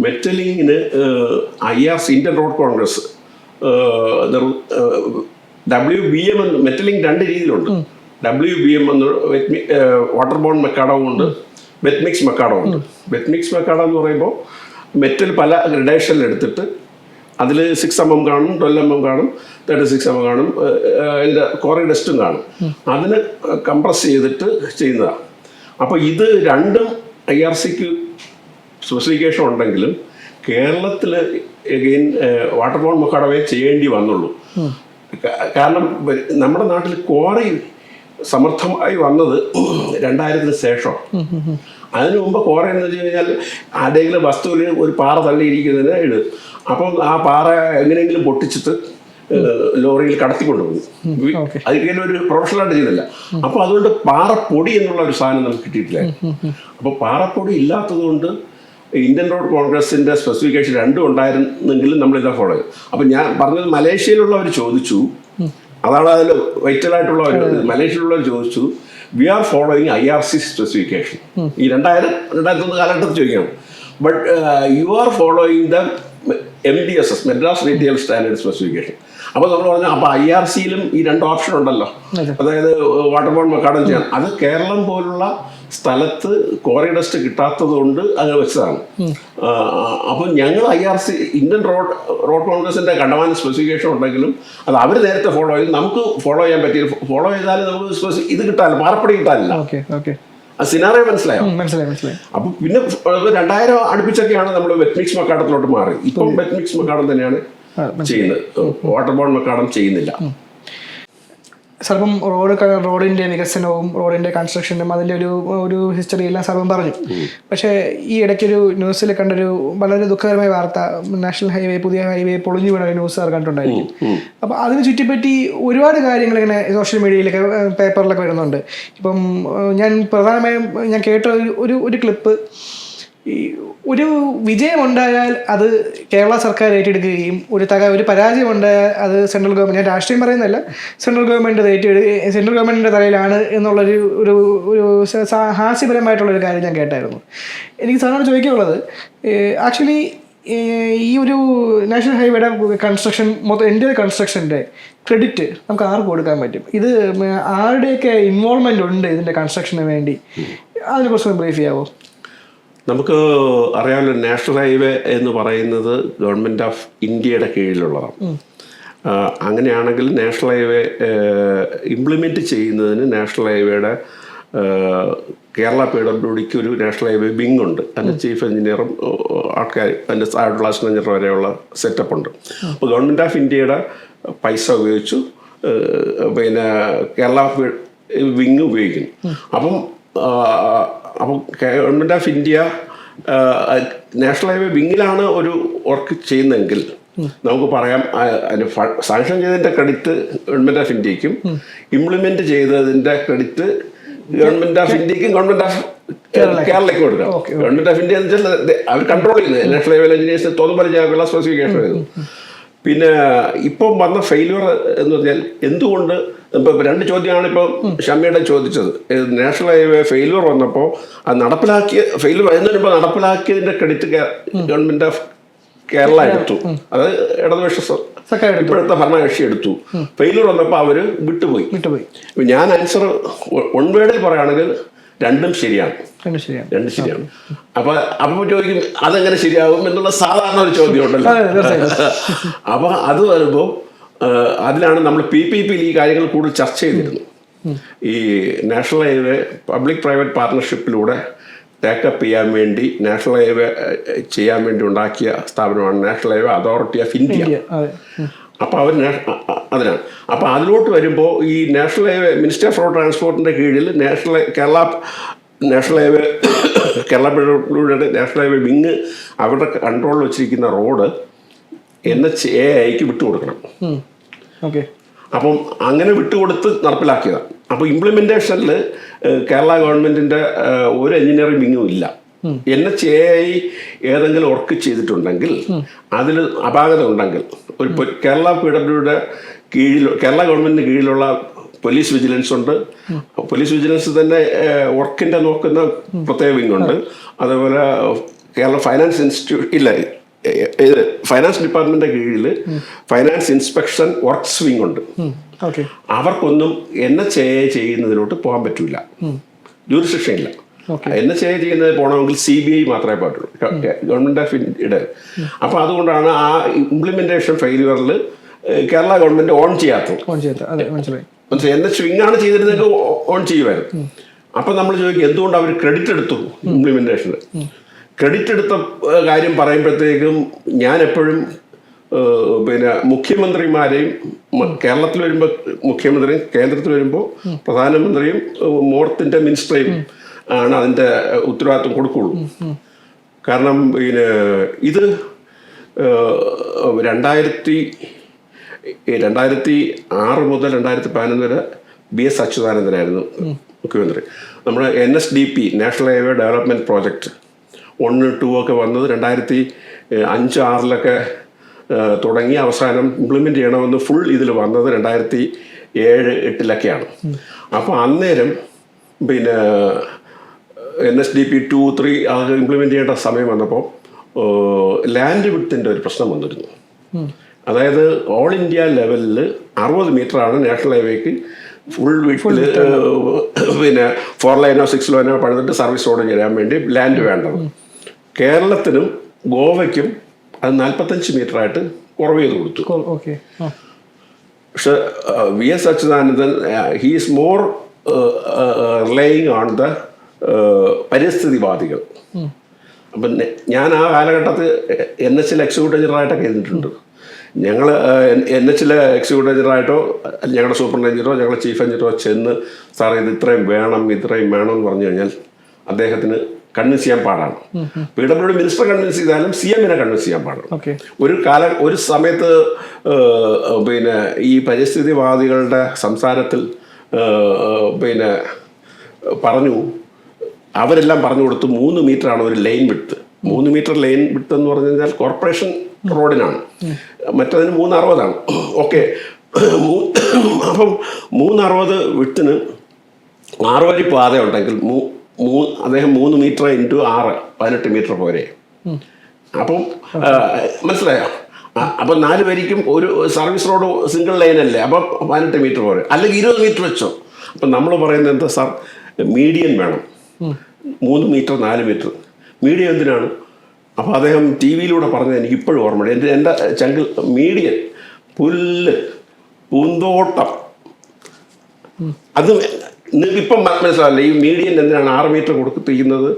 മെറ്റലിങ്ങിന് IRC Indian road Congress WBM എന്ന് മെറ്റലിംഗ് 2 രീതിയിലുണ്ട്. WBM എന്ന് വാട്ടർ ബോൺ മെക്കാഡവും ഉണ്ട്, വെറ്റ്മിക്സ് മെക്കാഡവും ഉണ്ട്. വെറ്റ്മിക്സ് മെക്കാഡം എന്ന് പറയുമ്പോൾ മെറ്റൽ പല ഗ്രഡേഷനിൽ എടുത്തിട്ട് അതിൽ 6 mm കാണും, 12 mm കാണും, 36 mm കാണും, അതിൻ്റെ കുറേ ഡസ്റ്റും കാണും. അതിന് കംപ്രസ് ചെയ്തിട്ട് ചെയ്യുന്നതാണ്. അപ്പോൾ ഇത് രണ്ടും IRCക്ക് സ്പെസിഫിക്കേഷൻ ഉണ്ടെങ്കിലും കേരളത്തിൽ എഗെയിൻ വാട്ടർ ബോൺ മെക്കാഡവേ ചെയ്യേണ്ടി വന്നുള്ളൂ. കാരണം നമ്മുടെ നാട്ടിൽ ക്വാറി സമർത്ഥമായി വന്നത് 2000-ന് ശേഷം. അതിനു മുമ്പ് ക്വാറി എന്ന് വെച്ച് കഴിഞ്ഞാൽ ആരെങ്കിലും വസ്തുവിൽ ഒരു പാറ തള്ളിയിരിക്കുന്നതിന് ഇട്, അപ്പം ആ പാറ എങ്ങനെയെങ്കിലും പൊട്ടിച്ചിട്ട് ലോറിയിൽ കടത്തിക്കൊണ്ടുപോകും. അതിൽ ഒരു പ്രൊഫഷണലായിട്ട് ചെയ്യുന്നില്ല. അപ്പോൾ അതുകൊണ്ട് പാറപ്പൊടി എന്നുള്ള ഒരു സാധനം നമുക്ക് കിട്ടിയിട്ടില്ല. അപ്പോൾ പാറപ്പൊടി ഇല്ലാത്തത് കൊണ്ട് ഇന്ത്യൻ റോഡ് കോൺഗ്രസിൻ്റെ സ്പെസിഫിക്കേഷൻ 2 ഉണ്ടായിരുന്നെങ്കിലും നമ്മളിതാ ഫോളോ ചെയ്തു. അപ്പം ഞാൻ പറഞ്ഞത് മലേഷ്യയിലുള്ളവർ ചോദിച്ചു, അതാണ് അതിൽ വൈറ്റലായിട്ടുള്ളവർ മലേഷ്യയിലുള്ളവർ ചോദിച്ചു, we are following IRC specification. ഈ 2001 കാലഘട്ടത്തിൽ ചോദിക്കണം. But you are following the MDSS Madras retail standard specification. അപ്പോൾ നമ്മൾ പറഞ്ഞു അപ്പോൾ IRCയിലും ഈ 2 ഓപ്ഷൻ ഉണ്ടല്ലോ, അതായത് വാട്ടർ ബോൺ മെക്കാഡം ചെയ്യാൻ. അത് കേരളം പോലുള്ള സ്ഥലത്ത് ക്വാറി ഡസ്റ്റ് കിട്ടാത്തത് കൊണ്ട് അങ്ങനെ വെച്ചതാണ്. അപ്പം ഞങ്ങൾ IRC ഇന്ത്യൻ റോഡ് കോൺഗ്രസിൻ്റെ കണ്ടമാന സ്പെസിഫിക്കേഷൻ ഉണ്ടെങ്കിലും അത് അവർ നേരത്തെ ഫോളോ ചെയ്ത് നമുക്ക് ഫോളോ ചെയ്യാൻ പറ്റില്ല. ഫോളോ ചെയ്താലും നമുക്ക് ഇത് കിട്ടാനില്ല, പാറപ്പടി കിട്ടാനില്ല. ആ സിനാറിയോ മനസ്സിലായോ? അപ്പം പിന്നെ 2000 അടുപ്പിച്ചൊക്കെയാണ് നമ്മൾ വെറ്റ്മിക്സ് മെക്കാഡത്തിലോട്ട് മാറി. ഇപ്പം വെറ്റ്മിക്സ് മെക്കാഡം തന്നെയാണ് ചെയ്യുന്നത്, വാട്ടർ ബോൺ മെക്കാഡം ചെയ്യുന്നില്ല. സർപ്പം റോഡിൻ്റെ വികസനവും റോഡിൻ്റെ കൺസ്ട്രക്ഷനും അതിൻ്റെ ഒരു ഹിസ്റ്ററി എല്ലാം സർപ്പം പറഞ്ഞു. പക്ഷേ ഈ ഇടയ്ക്കൊരു ന്യൂസിൽ കണ്ടൊരു വളരെ ദുഃഖകരമായ വാർത്ത, നാഷണൽ ഹൈവേ പുതിയ ഹൈവേ പൊളിഞ്ഞു വീണ ഒരു ന്യൂസ് കണ്ടിട്ടുണ്ടായിരിക്കും. അപ്പോൾ അതിനെ ചുറ്റിപ്പറ്റി ഒരുപാട് കാര്യങ്ങൾ ഇങ്ങനെ സോഷ്യൽ മീഡിയയിലൊക്കെ പേപ്പറിലൊക്കെ വരുന്നുണ്ട്. ഇപ്പം ഞാൻ കേട്ട ഒരു ക്ലിപ്പ്, ഈ ഒരു വിജയമുണ്ടായാൽ അത് കേരള സർക്കാർ ഏറ്റെടുക്കുകയും ഒരു പരാജയം ഉണ്ടായാൽ അത് സെൻട്രൽ ഗവൺമെൻറ്, ഞാൻ രാഷ്ട്രീയം പറയുന്നതല്ല, സെൻട്രൽ ഗവൺമെൻറ്റിൻ്റെ തലയിലാണ് എന്നുള്ളൊരു ഹാസ്യപരമായിട്ടുള്ളൊരു കാര്യം ഞാൻ കേട്ടായിരുന്നു. എനിക്ക് സാറിനോട് ചോദിക്കാനുള്ളത്, ആക്ച്വലി ഈ ഒരു നാഷണൽ ഹൈവേയുടെ കൺസ്ട്രക്ഷൻ എൻ്റെ കൺസ്ട്രക്ഷൻ്റെ ക്രെഡിറ്റ് നമുക്ക് ആർക്ക് കൊടുക്കാൻ പറ്റും? ഇത് ആരുടെയൊക്കെ ഇൻവോൾവ്മെൻ്റ് ഉണ്ട് ഇതിൻ്റെ കൺസ്ട്രക്ഷന് വേണ്ടി? അതിനെക്കുറിച്ച് ബ്രീഫ് ചെയ്യാമോ? നമുക്ക് അറിയാമല്ലോ, നാഷണൽ ഹൈവേ എന്ന് പറയുന്നത് ഗവൺമെൻറ് ഓഫ് ഇന്ത്യയുടെ കീഴിലുള്ളതാണ്. അങ്ങനെയാണെങ്കിൽ നാഷണൽ ഹൈവേ ഇംപ്ലിമെൻറ്റ് ചെയ്യുന്നതിന് നാഷണൽ ഹൈവേയുടെ കേരള PWDക്ക് ഒരു നാഷണൽ ഹൈവേ വിങ് ഉണ്ട്. അതിൻ്റെ ചീഫ് എഞ്ചിനീയറും ആൾക്കാർ, അതിൻ്റെ താഴെയുള്ള അസിസ്റ്റന്റ് എഞ്ചിനീയർ വരെയുള്ള സെറ്റപ്പ് ഉണ്ട്. അപ്പോൾ ഗവൺമെൻറ് ഓഫ് ഇന്ത്യയുടെ പൈസ ഉപയോഗിച്ചു പിന്നെ കേരള വിങ് ഉപയോഗിക്കുന്നു. അപ്പം Government of India national highway വിങ്ങിലാണ് ഒരു വർക്ക് ചെയ്യുന്നതെങ്കിൽ നമുക്ക് പറയാം അതിന് സാങ്ഷൻ ചെയ്തതിൻ്റെ ക്രെഡിറ്റ് ഗവൺമെൻറ് ഓഫ് ഇന്ത്യക്കും ഇംപ്ലിമെൻറ്റ് ചെയ്തതിൻ്റെ ക്രെഡിറ്റ് ഗവൺമെന്റ് ഓഫ് ഇന്ത്യക്കും ഗവൺമെന്റ് ഓഫ് കേരളയ്ക്കും കൊടുക്കാം. ഗവൺമെന്റ് ഓഫ് ഇന്ത്യ എന്ന് വെച്ചാൽ അവർ കൺട്രോൾ ചെയ്യുന്നത് നാഷണൽ ഹൈവേ എഞ്ചിനീയേഴ്സ് തോന്നുമ്പോൾ ഞങ്ങൾ സ്പെസിഫിക്കേഷൻ ചെയ്തു. പിന്നെ ഇപ്പം വന്ന ഫെയിലുവർ എന്ന് പറഞ്ഞാൽ എന്തുകൊണ്ട്, ഇപ്പം 2 ചോദ്യമാണ് ഇപ്പം ഷമ്മിയുടെ ചോദിച്ചത്. നാഷണൽ ഹൈവേ ഫെയിലുവർ വന്നപ്പോൾ അത് ഫെയിലുവർ വരുന്നതിന് മുമ്പ് നടപ്പിലാക്കിയതിന്റെ ക്രെഡിറ്റ് ഗവൺമെന്റ് ഓഫ് കേരള എടുത്തു. അത് ഇടതുപക്ഷ ഇപ്പോഴത്തെ ഭരണകക്ഷി എടുത്തു. ഫെയിലുവർ വന്നപ്പോൾ അവര് വിട്ടുപോയി. ഞാൻ ആൻസർ വൺ വേർഡിൽ പറയുകയാണെങ്കിൽ രണ്ടും ശരിയാണ്. അപ്പൊ ചോദിക്കും അതെങ്ങനെ ശരിയാകും എന്നുള്ള സാധാരണ ഒരു ചോദ്യം ഉണ്ടല്ലോ. അപ്പൊ അത് വരുമ്പോ അതിലാണ് നമ്മൾ PPP ഈ കാര്യങ്ങൾ കൂടുതൽ ചർച്ച ചെയ്തിരുന്നു. ഈ നാഷണൽ ഹൈവേ പബ്ലിക് പ്രൈവറ്റ് പാർട്ണർഷിപ്പിലൂടെ ടേക്കപ്പ് ചെയ്യാൻ വേണ്ടി നാഷണൽ ഹൈവേ ചെയ്യാൻ വേണ്ടി ഉണ്ടാക്കിയ സ്ഥാപനമാണ് National Highway Authority of India. അപ്പോൾ അവർ അതിനാണ്. അപ്പോൾ അതിലോട്ട് വരുമ്പോൾ ഈ നാഷണൽ ഹൈവേ മിനിസ്റ്റർ ഫോർ ട്രാൻസ്പോർട്ടിൻ്റെ കീഴിൽ national highway Kerala national highway wing അവരുടെ കൺട്രോളിൽ വെച്ചിരിക്കുന്ന റോഡ് NHAIക്ക് വിട്ടുകൊടുക്കണം. അപ്പം അങ്ങനെ വിട്ടുകൊടുത്ത് നടപ്പിലാക്കിയതാണ്. അപ്പോൾ ഇംപ്ലിമെൻറ്റേഷനിൽ കേരള ഗവൺമെൻറ്റിൻ്റെ ഒരു എഞ്ചിനീയറിംഗ് വിങ്ങും ഇല്ല. NHAI ഏതെങ്കിലും വർക്ക് ചെയ്തിട്ടുണ്ടെങ്കിൽ അതിൽ അപാകത ഉണ്ടെങ്കിൽ ഒരു കേരള PWയുടെ കേരള ഗവൺമെൻറ്റിന് കീഴിലുള്ള പോലീസ് വിജിലൻസ് ഉണ്ട്. പോലീസ് വിജിലൻസ് തന്നെ വർക്കിൻ്റെ നോക്കുന്ന പ്രത്യേക വിങ്ങുണ്ട്. അതേപോലെ കേരള ഫൈനാൻസ് ഇൻസ്റ്റിറ്റ്യൂട്ട് ഇല്ല, ഫൈനാൻസ് ഡിപ്പാർട്ട്മെന്റിന്റെ കീഴിൽ ഫൈനാൻസ് ഇൻസ്പെക്ഷൻ വർക്ക്സ് വിങ് ഉണ്ട്. അവർക്കൊന്നും NHAI ചെയ്യുന്നതിലോട്ട് പോകാൻ പറ്റൂല, ജൂറിസ്ഡിക്ഷൻ ഇല്ല. NHAI ചെയ്യുന്നത് പോകണമെങ്കിൽ CBI മാത്രമേ പാടുള്ളൂ, ഗവൺമെന്റ് ഓഫ് ഇന്ത്യയുടെ. അപ്പൊ അതുകൊണ്ടാണ് ആ ഇംപ്ലിമെന്റേഷൻ ഫെയിലുവറിൽ കേരള ഗവൺമെന്റ് ഓൺ ചെയ്യാത്തത്. NH വിങ് ആണ് ചെയ്തിരുന്നെങ്കിൽ ഓൺ ചെയ്യുമായിരുന്നു. അപ്പൊ നമ്മൾ ചോദിക്കും എന്തുകൊണ്ട് അവർ ക്രെഡിറ്റ് എടുത്തു ഇംപ്ലിമെന്റേഷന്. ക്രെഡിറ്റ് എടുത്ത കാര്യം പറയുമ്പോഴത്തേക്കും ഞാൻ എപ്പോഴും പിന്നെ മുഖ്യമന്ത്രിമാരെയും, കേരളത്തിൽ വരുമ്പോൾ മുഖ്യമന്ത്രിയും കേന്ദ്രത്തിൽ വരുമ്പോൾ പ്രധാനമന്ത്രിയും മോർത്തിന്റെ മിനിസ്റ്ററേയും ആണ് അതിൻ്റെ ഉത്തരവാദിത്വം കൊടുക്കുള്ളൂ. കാരണം പിന്നെ ഇത് 2006 മുതൽ 2011 വരെ BS അച്യുതാനന്ദനായിരുന്നു മുഖ്യമന്ത്രി. നമ്മുടെ NSDP national highway development project 1, 2 ഒക്കെ വന്നത് 2005, 2006 തുടങ്ങി അവസാനം ഇംപ്ലിമെൻ്റ് ചെയ്യണമെന്ന് ഫുൾ ഇതിൽ വന്നത് 2007, 2008 അപ്പോൾ അന്നേരം പിന്നെ NSDP 2, 3 അത് ഇംപ്ലിമെൻ്റ് ചെയ്യേണ്ട സമയം വന്നപ്പോൾ ലാൻഡ് വിഡ്ത്തിൻ്റെ ഒരു പ്രശ്നം വന്നിരുന്നു. അതായത് ഓൾ ഇന്ത്യ ലെവലിൽ 60 മീറ്ററാണ് നാഷണൽ ഹൈവേക്ക് ഫുൾ വീട്ടിൽ പിന്നെ 4 ലൈനോ 6 ലൈനോ പണിതിട്ട് സർവീസ് റോഡ് ചെയ്യാൻ വേണ്ടി ലാൻഡ് വേണ്ടത്. കേരളത്തിനും ഗോവയ്ക്കും അത് 45 മീറ്ററായിട്ട് കുറവ് ചെയ്ത് കൊടുത്തു. പക്ഷെ VS Achuthanandan he is more relying on the പരിസ്ഥിതിവാദികൾ. അപ്പം ഞാൻ ആ കാലഘട്ടത്തിൽ NHൽ എക്സിക്യൂട്ടീവ് എഞ്ചിനീയറായിട്ടൊക്കെ ഇരുന്നിട്ടുണ്ട്. ഞങ്ങൾ NHലെ എക്സിക്യൂട്ടീവ് എഞ്ചിനീയറായിട്ടോ ഞങ്ങളുടെ സൂപ്പർ എഞ്ചിനീയറോ ഞങ്ങളുടെ ചീഫ് എഞ്ചിനീയറോ ചെന്ന് സാർ ഇത് ഇത്രയും വേണം എന്ന് പറഞ്ഞു കഴിഞ്ഞാൽ അദ്ദേഹത്തിന് കൺവിൻസ് ചെയ്യാൻ പാടാണ്. PWD മിനിസ്റ്റർ കൺവിൻസ് ചെയ്താലും CMനെ കൺവിൻസ് ചെയ്യാൻ പാടാണ്. ഒരു സമയത്ത് പിന്നെ ഈ പരിസ്ഥിതിവാദികളുടെ സംസാരത്തിൽ പിന്നെ അവരെല്ലാം പറഞ്ഞു കൊടുത്തു 3 മീറ്ററാണ് ഒരു line width. 3 metre line width എന്ന് പറഞ്ഞു കഴിഞ്ഞാൽ കോർപ്പറേഷൻ റോഡിനാണ്, മറ്റതിന് 360. ഓക്കെ, അപ്പം 360 വിഡ്ത്തിന് 6 വരി പാത ഉണ്ടെങ്കിൽ അദ്ദേഹം 3 മീറ്റർ ഇൻറ്റു 6 18 മീറ്റർ പോരെ. അപ്പം മനസ്സിലായോ? അപ്പം 4 വരിക്കും ഒരു സർവീസ് റോഡ് സിംഗിൾ ലൈൻ അല്ലേ, അപ്പം 18 മീറ്റർ പോരെ, അല്ലെങ്കിൽ 20 മീറ്റർ വെച്ചോ. അപ്പം നമ്മൾ പറയുന്നത് എന്താ സാർ, മീഡിയൻ വേണം. 3 മീറ്റർ 4 മീറ്റർ മീഡിയം എന്തിനാണ്? അപ്പോൾ അദ്ദേഹം TV-യിലൂടെ പറഞ്ഞത് എനിക്ക് ഇപ്പോഴും ഓർമ്മയുണ്ട്. എൻ്റെ ചങ്കിൽ മീഡിയൻ പുല്ല് പൂന്തോട്ടം അത് ഇപ്പം മനസ്സിലാവില്ല. ഈ മീഡിയൻ എന്തിനാണ് 6 മീറ്റർ കൊടുത്തിരിക്കുന്നത്?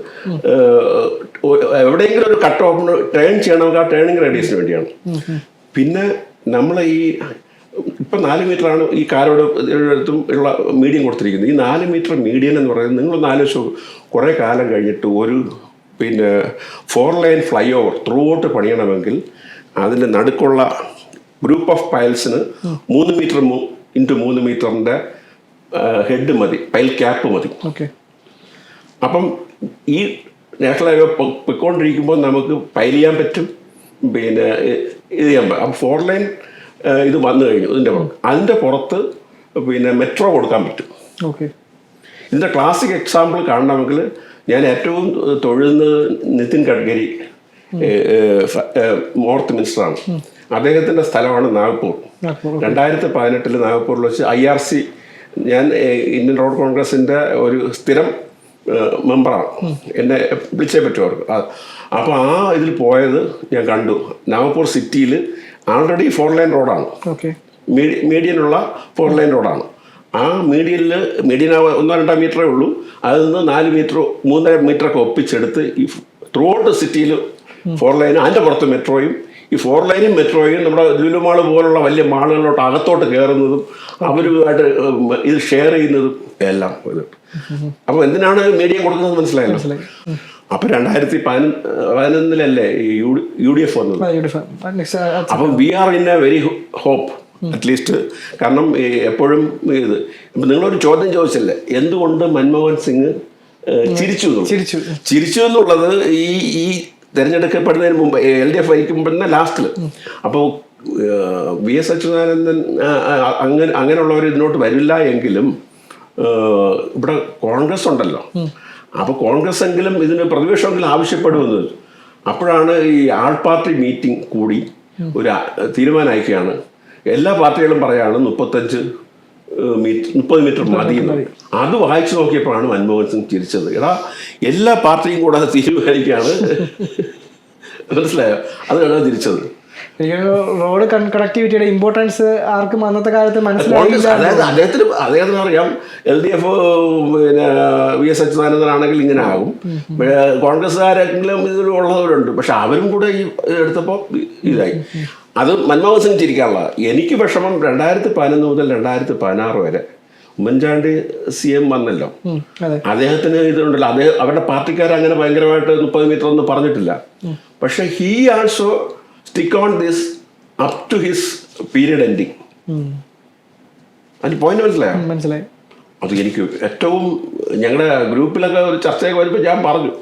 എവിടെയെങ്കിലും ഒരു കട്ട് ഓഫ് ടേൺ ചെയ്യണമെങ്കിൽ ആ ടേണിങ് റേഡിയസിന് വേണ്ടിയാണ്. പിന്നെ നമ്മൾ ഇപ്പം 4 മീറ്ററാണ് ഈ കാരോട് ഉള്ള മീഡിയം കൊടുത്തിരിക്കുന്നത്. ഈ 4 മീറ്റർ മീഡിയൻ എന്ന് പറയുന്നത് നിങ്ങളൊന്ന് ആലോചിച്ചു, കുറേ കാലം കഴിഞ്ഞിട്ട് ഒരു 4 line flyover throughout പണിയണമെങ്കിൽ അതിൻ്റെ നടുക്കുള്ള ഗ്രൂപ്പ് ഓഫ് പൈൽസിന് 3 മീറ്റർ ഇൻറ്റു 3 മീറ്ററിൻ്റെ ഹെഡ് മതി, പൈൽ ക്യാപ്പ് മതി. ഓക്കെ. അപ്പം ഈ നാഷണൽ ഹൈവേ പൊയ്ക്കൊണ്ടിരിക്കുമ്പോൾ നമുക്ക് പൈൽ ചെയ്യാൻ പറ്റും, പിന്നെ ഇത് ചെയ്യാൻ പറ്റും. അപ്പം 4 ലൈൻ ഇത് വന്നു കഴിഞ്ഞു. അതിൻ്റെ പുറത്ത് പിന്നെ മെട്രോ കൊടുക്കാൻ പറ്റും. ഓക്കെ. ഇതിൻ്റെ ക്ലാസിക് എക്സാമ്പിൾ കാണണമെങ്കിൽ ഞാൻ ഏറ്റവും തൊഴുന്നത് നിതിൻ ഗഡ്കരി, നോർത്ത് മിനിസ്റ്ററാണ്. അദ്ദേഹത്തിൻ്റെ സ്ഥലമാണ് നാഗ്പൂർ. 2018 നാഗ്പൂരിൽ വെച്ച് IRC, ഞാൻ ഇന്ത്യൻ റോഡ് കോൺഗ്രസിൻ്റെ ഒരു സ്ഥിരം മെമ്പറാണ്, എന്നെ വിളിച്ചേ പറ്റും അവർക്ക്. അപ്പോൾ ആ ഇതിൽ പോയത് ഞാൻ കണ്ടു. നാഗ്പൂർ സിറ്റിയിൽ ആൾറെഡി 4 ലൈൻ റോഡാണ്, മീഡിയനുള്ള 4 ലൈൻ റോഡാണ്. ആ മീഡിയൻ 1-2 മീറ്ററേ ഉള്ളൂ. അതിൽ നിന്ന് 4 മീറ്ററോ 3.5 മീറ്ററൊക്കെ ഒപ്പിച്ചെടുത്ത് ഈ ത്രൂ ഔട്ട് സിറ്റിയിൽ 4 ലൈനും അതിൻ്റെ പുറത്ത് മെട്രോയും, ഈ 4 ലൈനും മെട്രോയും നമ്മുടെ ലുലു മാള് പോലുള്ള വലിയ മാളുകളിലോട്ട് അകത്തോട്ട് കയറുന്നതും അവരുമായിട്ട് ഇത് ഷെയർ ചെയ്യുന്നതും എല്ലാം ഇത്. അപ്പോൾ എന്തിനാണ് മീഡിയം കൊടുക്കുന്നത് മനസ്സിലായല്ലോ. അപ്പോൾ 2011 UDF വന്നത്. അപ്പം we are in a very hope at least. കാരണം എപ്പോഴും ഇത് ഇപ്പം നിങ്ങളൊരു ചോദ്യം ചോദിച്ചല്ലേ, എന്തുകൊണ്ട് മൻമോഹൻ സിംഗ് ചിരിച്ചു എന്നുള്ളത് ഈ തിരഞ്ഞെടുക്കപ്പെടുന്നതിന് മുമ്പ് LDF ഭരിക്കുമ്പോൾ ലാസ്റ്റിൽ. അപ്പോൾ VS അച്യുതാനന്ദൻ അങ്ങനെയുള്ളവർ ഇതിനോട്ട് വരില്ല എങ്കിലും ഇവിടെ കോൺഗ്രസ് ഉണ്ടല്ലോ. അപ്പോൾ കോൺഗ്രസ് എങ്കിലും ഇതിന് പ്രതിപക്ഷമെങ്കിലും ആവശ്യപ്പെടുമെന്ന്. അപ്പോഴാണ് ഈ ആൾ പാർട്ടി മീറ്റിംഗ് കൂടി ഒരു തീരുമാനമാക്കിയാണ്. എല്ലാ പാർട്ടികളും പറയാണ് 30 മീറ്റർ മതി. അത് വായിച്ചു നോക്കിയപ്പോഴാണ് മൻമോഹൻ സിംഗ് ചിരിച്ചത്. എല്ലാ പാർട്ടിയും കൂടെ അത് തീരുമാനിക്കുകയാണ്, മനസ്സിലായോ? അതാണ് തിരിച്ചത്. റോഡ് കണക്ടിവിറ്റിയുടെ ഇമ്പോർട്ടൻസ് ആർക്കും അന്നത്തെ കാലത്ത് മനസ്സിലായില്ല. അതായത് അദ്ദേഹത്തിന് അറിയാം LDF പിന്നെ VS അച്യുതാനന്ദനാണെങ്കിൽ ഇങ്ങനെ ആകും, കോൺഗ്രസ്സുകാരെങ്കിലും ഇതിലുള്ളവരുണ്ട്. പക്ഷെ അവരും കൂടെ ഈ എടുത്തപ്പോൾ ഇതായി. അത് മൻമോഹൻ സിംഗ് ചിരിക്കാനുള്ള. എനിക്ക് വിഷമം 2011 മുതൽ 2016 വരെ ഉമ്മൻചാണ്ടി CM വന്നല്ലോ, അദ്ദേഹത്തിന് ഇതുണ്ടല്ലോ, അവരുടെ പാർട്ടിക്കാർ അങ്ങനെ ഭയങ്കരമായിട്ട് 30 മീറ്റർ ഒന്നും പറഞ്ഞിട്ടില്ല. പക്ഷെ he also stick on this up to his period ending. അതിന് പോയിന്റ് മനസ്സിലായി. അത് എനിക്ക് ഏറ്റവും ഞങ്ങളുടെ ഗ്രൂപ്പിലൊക്കെ ഒരു ചർച്ചയൊക്കെ വരുമ്പോൾ ഞാൻ പറഞ്ഞു,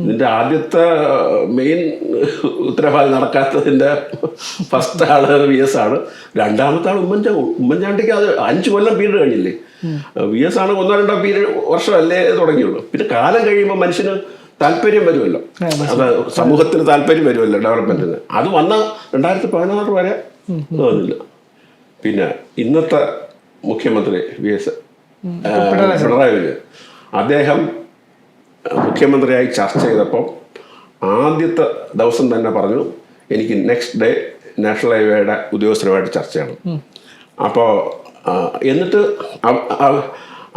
ഇതിൻ്റെ ആദ്യത്തെ മെയിൻ ഉത്തരവാദി നടക്കാത്തതിൻ്റെ ഫസ്റ്റ് ആള് VS ആണ്, രണ്ടാമത്തെ ആൾ ഉമ്മൻചാണ്ടിക്ക് അത് 5 കൊല്ലം പീരീഡ് കഴിഞ്ഞില്ലേ. VS ആണ് 1-2 പീരീഡ് വർഷമല്ലേ തുടങ്ങിയുള്ളൂ. പിന്നെ കാലം കഴിയുമ്പോൾ മനുഷ്യന് താല്പര്യം വരുമല്ലോ, അത് സമൂഹത്തിന് താല്പര്യം വരുമല്ലോ ഡെവലപ്മെന്റിന്. അത് വന്ന 2016 വരെ തോന്നില്ല. പിന്നെ ഇന്നത്തെ മുഖ്യമന്ത്രി VS പിണറായി വിജയൻ, അദ്ദേഹം മുഖ്യമന്ത്രിയായി ചർച്ച ചെയ്തപ്പോൾ ആദ്യത്തെ ദിവസം തന്നെ പറഞ്ഞു, എനിക്ക് നെക്സ്റ്റ് ഡേ നാഷണൽ ഹൈവേയുടെ ഉദ്യോഗസ്ഥരുമായിട്ട് ചർച്ച ചെയ്യണം. അപ്പോൾ എന്നിട്ട്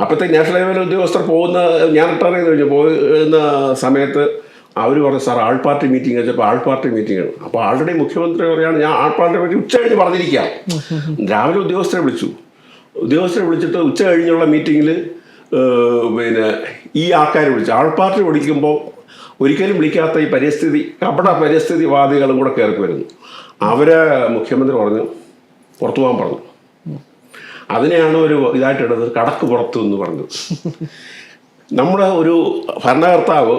അപ്പോഴത്തേക്ക് നാഷണൽ ഹൈവേയിലെ ഉദ്യോഗസ്ഥർ പോകുന്ന, ഞാൻ റിട്ടയർ ചെയ്ത് കഴിഞ്ഞു പോകുന്ന സമയത്ത് അവർ പറഞ്ഞു, സാർ ആൾ പാർട്ടി മീറ്റിംഗ് വെച്ചപ്പോൾ ആൾ പാർട്ടി മീറ്റിംഗ് ആണ്. അപ്പോൾ ആൾറെഡി മുഖ്യമന്ത്രി പറയുകയാണ്, ഞാൻ ആൾ പാർട്ടിയെ പറ്റി ഉച്ച കഴിഞ്ഞ് പറഞ്ഞിരിക്കാം. രാവിലെ ഉദ്യോഗസ്ഥരെ വിളിച്ചിട്ട് ഉച്ച കഴിഞ്ഞുള്ള മീറ്റിങ്ങിൽ പിന്നെ ഈ ആൾക്കാർ വിളിച്ചു. ആൾ പാർട്ടി വിളിക്കുമ്പോൾ ഒരിക്കലും വിളിക്കാത്ത ഈ കപട പരിസ്ഥിതിവാദികളും കൂടെ കയറി വരുന്നു. അവരെ മുഖ്യമന്ത്രി പറഞ്ഞു പുറത്തു പോകാൻ പറഞ്ഞു. അതിനെയാണ് ഒരു ഇതായിട്ടിടത് കടക്ക് പുറത്തു എന്ന് പറഞ്ഞത്. നമ്മുടെ ഒരു ഭരണകർത്താവ്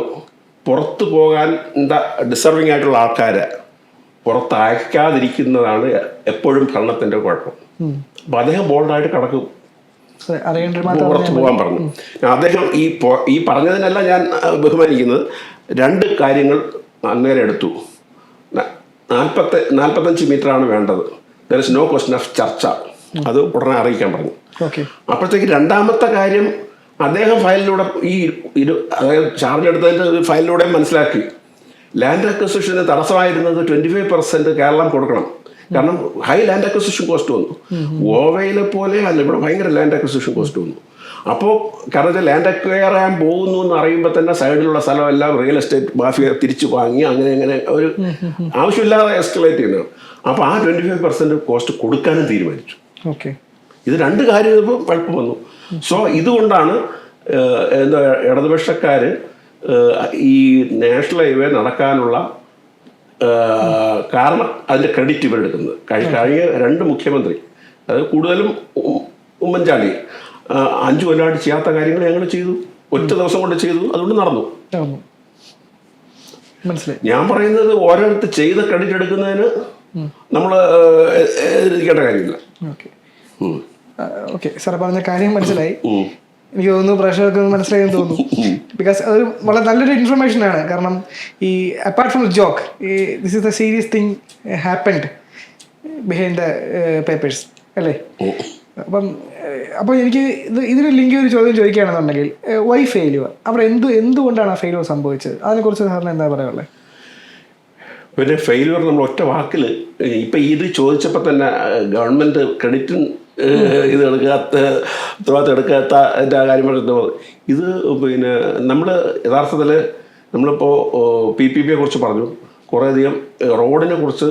പുറത്തു പോകാൻ ഡിസർവിങ് ആയിട്ടുള്ള ആൾക്കാരെ പുറത്ത് അയക്കാതിരിക്കുന്നതാണ് എപ്പോഴും ഭരണത്തിൻ്റെ കുഴപ്പം. അപ്പം അദ്ദേഹം ബോൾഡായിട്ട് കടക്ക് പുറത്തു പോകാൻ പറഞ്ഞു. അദ്ദേഹം ഈ പറഞ്ഞതിനല്ല ഞാൻ ബഹുമാനിക്കുന്നത്. 2 കാര്യങ്ങൾ അന്നേരം എടുത്തു. 45 മീറ്ററാണ് വേണ്ടത്, there is no question of ചർച്ച, അത് ഉടനെ അറിയിക്കാൻ പറഞ്ഞു. അപ്പോഴത്തേക്ക് രണ്ടാമത്തെ കാര്യം അദ്ദേഹം ഫയലിലൂടെ അതായത് ചാർജ് എടുത്തതിൻ്റെ ഫയലിലൂടെ മനസ്സിലാക്കി, ലാൻഡ് അക്വസിഷന് തടസ്സമായിരുന്നത് 25% കേരളം കൊടുക്കണം. കാരണം ഹൈ ലാൻഡ് അക്വസിഷൻ കോസ്റ്റ് വന്നു. ഗോവയിലെ പോലെ അല്ല, ഇവിടെ ഭയങ്കര ലാൻഡ് അക്വസിഷൻ കോസ്റ്റ് വന്നു. അപ്പോൾ കാരണം ലാൻഡ് അക്വയർ ചെയ്യാൻ പോകുന്നു എന്ന് അറിയുമ്പോൾ തന്നെ സൈഡിലുള്ള സ്ഥലമെല്ലാം റിയൽ എസ്റ്റേറ്റ് മാഫിയ തിരിച്ചു വാങ്ങി അങ്ങനെ ഒരു ആവശ്യമില്ലാതെ എസ്കലേറ്റ് ചെയ്യുന്നത്. അപ്പോൾ ആ 25% കോസ്റ്റ് കൊടുക്കാനും തീരുമാനിച്ചു. ഇത് 2 കാര്യം ഇപ്പോൾ കുഴപ്പം വന്നു. സോ ഇതുകൊണ്ടാണ് ഇടതുപക്ഷക്കാർ ഈ നാഷണൽ ഹൈവേ നടക്കാനുള്ള കാരണം അതിൻ്റെ ക്രെഡിറ്റ് ഇവരെടുക്കുന്നത്. കഴിഞ്ഞ 2 മുഖ്യമന്ത്രി, അത് കൂടുതലും ഉമ്മൻചാണ്ടി, 5 കൊല്ലമായിട്ട് ചെയ്യാത്ത കാര്യങ്ങൾ ഞങ്ങൾ ചെയ്തു, ഒറ്റ ദിവസം കൊണ്ട് ചെയ്തു, അതുകൊണ്ട് നടന്നു. മനസ്സിലായി. ഞാൻ പറയുന്നത് ഓരോരുത്തർ ചെയ്ത ക്രെഡിറ്റ് എടുക്കുന്നതിന് നമ്മൾ എതിരിക്കേണ്ട കാര്യമില്ല. ഓക്കെ സാർ പറഞ്ഞ കാര്യം മനസ്സിലായി. എനിക്ക് തോന്നുന്നു പ്രേക്ഷകർക്ക് മനസ്സിലായെന്ന് തോന്നുന്നു. ബിക്കോസ് അതൊരു വളരെ നല്ലൊരു ഇൻഫർമേഷൻ ആണ്. കാരണം ഈ apart from joke, this is the serious thing happened behind the papers അല്ലേ? അപ്പോൾ എനിക്ക് ഇതിന് ലിങ്ക് ഒരു ചോദ്യം ചോദിക്കുകയാണെന്നുണ്ടെങ്കിൽ, വൈ ഫെയിലുവർ? അവിടെ എന്തുകൊണ്ടാണ് ആ ഫെയിലുവർ സംഭവിച്ചത്? അതിനെക്കുറിച്ച് സാറിന് എന്താ പറയാനുള്ളത്? പിന്നെ ഫെയിലുവർ നമ്മൾ ഒറ്റ വാക്കിൽ ഇപ്പം ഇത് ചോദിച്ചപ്പോൾ തന്നെ ഗവൺമെൻറ് ക്രെഡിറ്റും ഇത് ഉത്തരവാദിത്തം എടുക്കാത്ത എൻ്റെ കാര്യം പറയുന്നത്, ഇത് പിന്നെ നമ്മൾ യഥാർത്ഥത്തിൽ നമ്മളിപ്പോൾ PPP കുറിച്ച് പറഞ്ഞു, കുറേയധികം റോഡിനെ കുറിച്ച്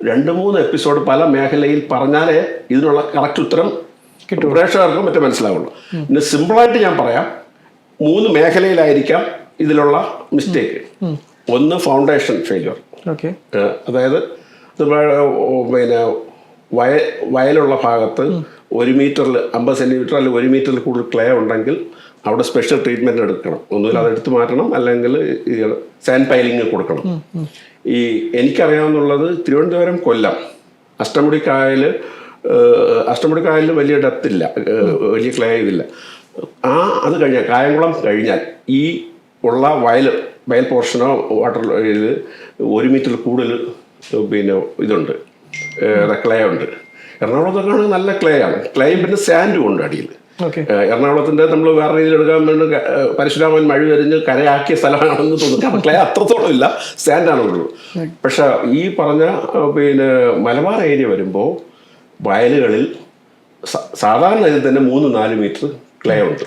2-3 എപ്പിസോഡ് പല മേഖലയിൽ പറഞ്ഞാലേ ഇതിനുള്ള കറക്റ്റ് ഉത്തരം പ്രേക്ഷകർക്കും മറ്റും മനസ്സിലാവുള്ളൂ. പിന്നെ സിമ്പിളായിട്ട് ഞാൻ പറയാം, 3 മേഖലയിലായിരിക്കാം ഇതിലുള്ള മിസ്റ്റേക്ക്. ഒന്ന് ഫൗണ്ടേഷൻ ഫെയിലിയർ, അതായത് പിന്നെ വയലുള്ള ഭാഗത്ത് 1 മീറ്ററിൽ 50 സെൻറ്റിമീറ്റർ അല്ലെങ്കിൽ 1 മീറ്ററിൽ കൂടുതൽ ക്ലേ ഉണ്ടെങ്കിൽ അവിടെ സ്പെഷ്യൽ ട്രീറ്റ്മെൻറ്റ് എടുക്കണം. ഒന്നുകിൽ അതെടുത്ത് മാറ്റണം, അല്ലെങ്കിൽ സാൻഡ് പൈലിങ് കൊടുക്കണം. എനിക്കറിയാവുന്നുള്ളത് തിരുവനന്തപുരം, കൊല്ലം, അഷ്ടമുടിക്കായലിൽ വലിയ ഡെപ്ത് ഇല്ല, വലിയ ക്ലേ ഇതില്ല. അത് കഴിഞ്ഞാൽ കായംകുളം കഴിഞ്ഞാൽ ഈ ഉള്ള വയൽ പോർഷനോ വാട്ടർ ഇത് 1 മീറ്ററിൽ കൂടുതൽ പിന്നെ ഇതുണ്ട്, ക്ലേ ഉണ്ട്. എറണാകുളത്തൊക്കെ നല്ല ക്ലേ ആണ്, ക്ലേയും പിന്നെ സാൻഡും ഉണ്ട് അടിയിൽ. എറണാകുളത്തിൻ്റെ നമ്മൾ വേറെ രീതിയിൽ എടുക്കാൻ വേണ്ടി പരശുരാമൻ മഴ എറിഞ്ഞ് കരയാക്കിയ സ്ഥലമാണെന്ന് തോന്നുന്നു. കാരണം ക്ലേ അത്രത്തോളം ഇല്ല, സാൻഡാണുള്ളൂ. പക്ഷെ ഈ പറഞ്ഞ പിന്നെ മലബാർ ഏരിയ വരുമ്പോൾ വയലുകളിൽ സാധാരണ ഇതിൽ തന്നെ 3-4 മീറ്റർ ക്ലേ ഉണ്ട്.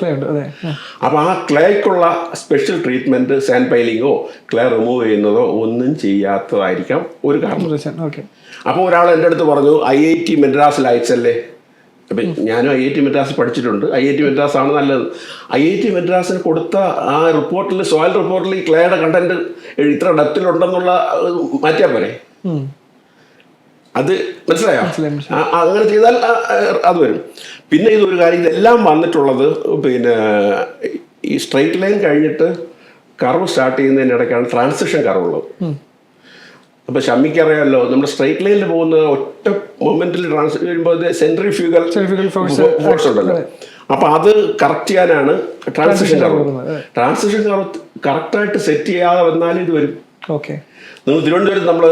അപ്പോൾ ആ ക്ലേക്കുള്ള സ്പെഷ്യൽ ട്രീറ്റ്മെൻറ്റ്, സാൻഡ് പൈലിങ്ങോ ക്ലേ റിമൂവ് ചെയ്യുന്നതോ ഒന്നും ചെയ്യാത്തതായിരിക്കാം ഒരു കാരണം. അപ്പോൾ ഒരാൾ എൻ്റെ അടുത്ത് പറഞ്ഞു, IIT മദ്രാസിൽ അയച്ചല്ലേ. അപ്പം ഞാനും IIT മദ്രാസിൽ പഠിച്ചിട്ടുണ്ട്, IIT മദ്രാസ് ആണ് നല്ലത്. IIT മദ്രാസിന് കൊടുത്ത ആ റിപ്പോർട്ടിൽ, സോയിൽ റിപ്പോർട്ടിൽ ഈ ക്ലേയുടെ കണ്ടന്റ് ഇത്ര ഡെപ്തിലുണ്ടെന്നുള്ള മാറ്റിയാൽ പോരെ? അത് മനസ്സിലായോ? അങ്ങനെ ചെയ്താൽ അത് വരും. പിന്നെ ഇതൊരു കാര്യം, ഇതെല്ലാം വന്നിട്ടുള്ളത് പിന്നെ ഈ സ്ട്രെയിറ്റ് ലൈൻ കഴിഞ്ഞിട്ട് കർവ് സ്റ്റാർട്ട് ചെയ്യുന്നതിനിടയ്ക്കാണ് ട്രാൻസിഷൻ കർവ് ഉള്ളത്. അപ്പോൾ ഷമ്മിക്കറിയാമല്ലോ, നമ്മുടെ സ്ട്രെയിറ്റ് ലൈനിൽ പോകുന്ന ഒറ്റ മൊമെന്റിൽ വരുമ്പോൾ സെൻട്രിഫ്യൂഗൽ ഫോഴ്സ് ഉണ്ടല്ലോ. അപ്പോൾ അത് കറക്റ്റ് ചെയ്യാനാണ് ട്രാൻസിഷൻ കർവ്. ട്രാൻസിഷൻ കർവ് കറക്റ്റായിട്ട് സെറ്റ് ചെയ്യാതെ വന്നാലും ഇത് വരും. നിങ്ങൾ തിരുവനന്തപുരത്ത് നമ്മൾ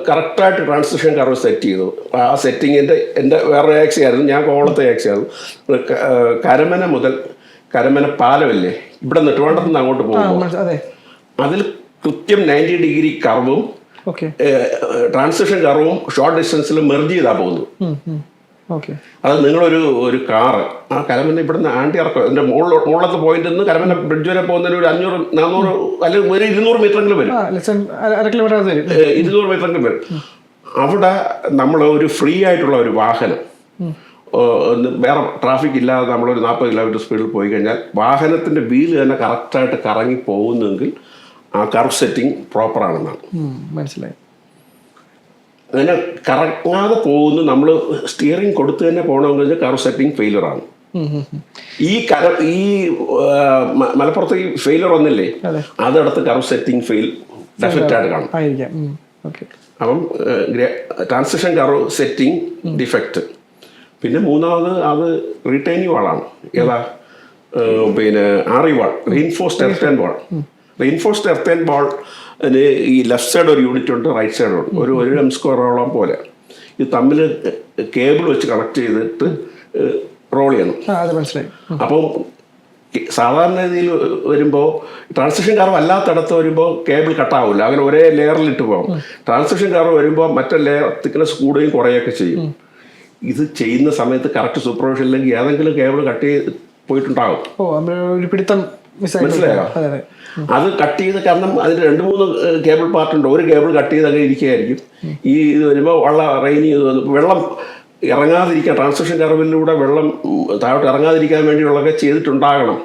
കറക്റ്റായിട്ട് ട്രാൻസിഷൻ കർവ് സെറ്റ് ചെയ്തു. ആ സെറ്റിങ്ങിൻ്റെ എൻ്റെ വേറെ ആക്സി ആയിരുന്നു, ഞാൻ കോവളത്തെ ആക്സി ആയിരുന്നു. കരമന മുതൽ കരമന പാലമില്ലേ, ഇവിടെ നെട്ടുവാണ്ടത്ത് നിന്ന് അങ്ങോട്ട് പോകുമ്പോൾ അതിൽ കൃത്യം 90 ഡിഗ്രി കർവും ട്രാൻസിഷൻ കർവും ഷോർട്ട് ഡിസ്റ്റൻസിൽ മെർജ് ചെയ്താൽ പോകുന്നു. അത് നിങ്ങളൊരു കാറ് ആ കരമന ഇവിടുന്ന് ആണ്ടി ഇറക്കും, അതിൻ്റെ മുകളിലത്തെ പോയിന്റിൽ നിന്ന് കരമന ബ്രിഡ്ജ് വരെ പോകുന്നതിന് ഒരു 500-400 അല്ലെങ്കിൽ ഒരു 200 മീറ്ററെങ്കിലും വരും, 200 മീറ്ററെങ്കിലും വരും. അവിടെ നമ്മൾ ഒരു ഫ്രീ ആയിട്ടുള്ള ഒരു വാഹനം, വേറെ ട്രാഫിക് ഇല്ലാതെ നമ്മളൊരു 40 കിലോമീറ്റർ സ്പീഡിൽ പോയി കഴിഞ്ഞാൽ വാഹനത്തിൻ്റെ വീല് തന്നെ കറക്റ്റായിട്ട് കറങ്ങി പോകുന്നെങ്കിൽ ആ കർവ് സെറ്റിംഗ് പ്രോപ്പറാണെന്നാണ് മനസ്സിലായി. അങ്ങനെ കറങ്ങാതെ പോകുന്നു, നമ്മൾ സ്റ്റിയറിംഗ് കൊടുത്ത് തന്നെ പോകണമെങ്കിൽ കർവ് സെറ്റിംഗ് ഫെയിലറാണ്. ഈ മലപ്പുറത്ത് ഈ ഫെയിലർ വന്നില്ലേ, അതടുത്ത് കർവ് സെറ്റിംഗ് ഡെഫക്റ്റായിട്ട് കാണും. അപ്പം ട്രാൻസിഷൻ കർവ് സെറ്റിംഗ് ഡിഫക്റ്റ്. പിന്നെ മൂന്നാമത് അത് റീറ്റൈനിങ് വാളാണ്. ഏതാ? പിന്നെ RE വാൾ, റീൻഫോഴ്സ്ഡ് എർത്ത് വാൾ. റീൻഫോഴ്സ്ഡ് എർത്ത് വാൾ ഈ ലെഫ്റ്റ് സൈഡ് ഒരു യൂണിറ്റ് ഉണ്ട്, റൈറ്റ് സൈഡ് ഉണ്ട്, ഒരു m² പോലെ. ഇത് തമ്മിൽ കേബിൾ വെച്ച് കണക്ട് ചെയ്തിട്ട് റോൾ ചെയ്യണം. അപ്പം സാധാരണ രീതിയിൽ വരുമ്പോൾ ട്രാൻസിഷൻ കർവ് അല്ലാത്തടത്ത് വരുമ്പോൾ കേബിൾ കട്ടാവില്ല, അങ്ങനെ ഒരേ ലെയറിലിട്ട് പോകും. ട്രാൻസിഷൻ കർവ് വരുമ്പോൾ മറ്റേ ലെയർ തിക്നെസ് കൂടുകയും കുറയുകയൊക്കെ ചെയ്യും. ഇത് ചെയ്യുന്ന സമയത്ത് കറക്റ്റ് സൂപ്പർവിഷൻ ഇല്ലെങ്കിൽ ഏതെങ്കിലും കേബിൾ കട്ട് ചെയ്ത് പോയിട്ടുണ്ടാകും. മനസ്സിലായോ? അത് കട്ട് ചെയ്ത്, കാരണം അതിന് 2-3 കേബിൾ പാർട്ടുണ്ട്. ഒരു കേബിൾ കട്ട് ചെയ്ത് അങ്ങനെ ഇരിക്കുകയായിരിക്കും. ഇത് വരുമ്പോൾ വെള്ളം ഇറങ്ങാതിരിക്കാൻ, ട്രാൻസിഷൻ കർവിലൂടെ വെള്ളം താഴോട്ട് ഇറങ്ങാതിരിക്കാൻ വേണ്ടിയുള്ളതൊക്കെ ചെയ്തിട്ടുണ്ടാകണം.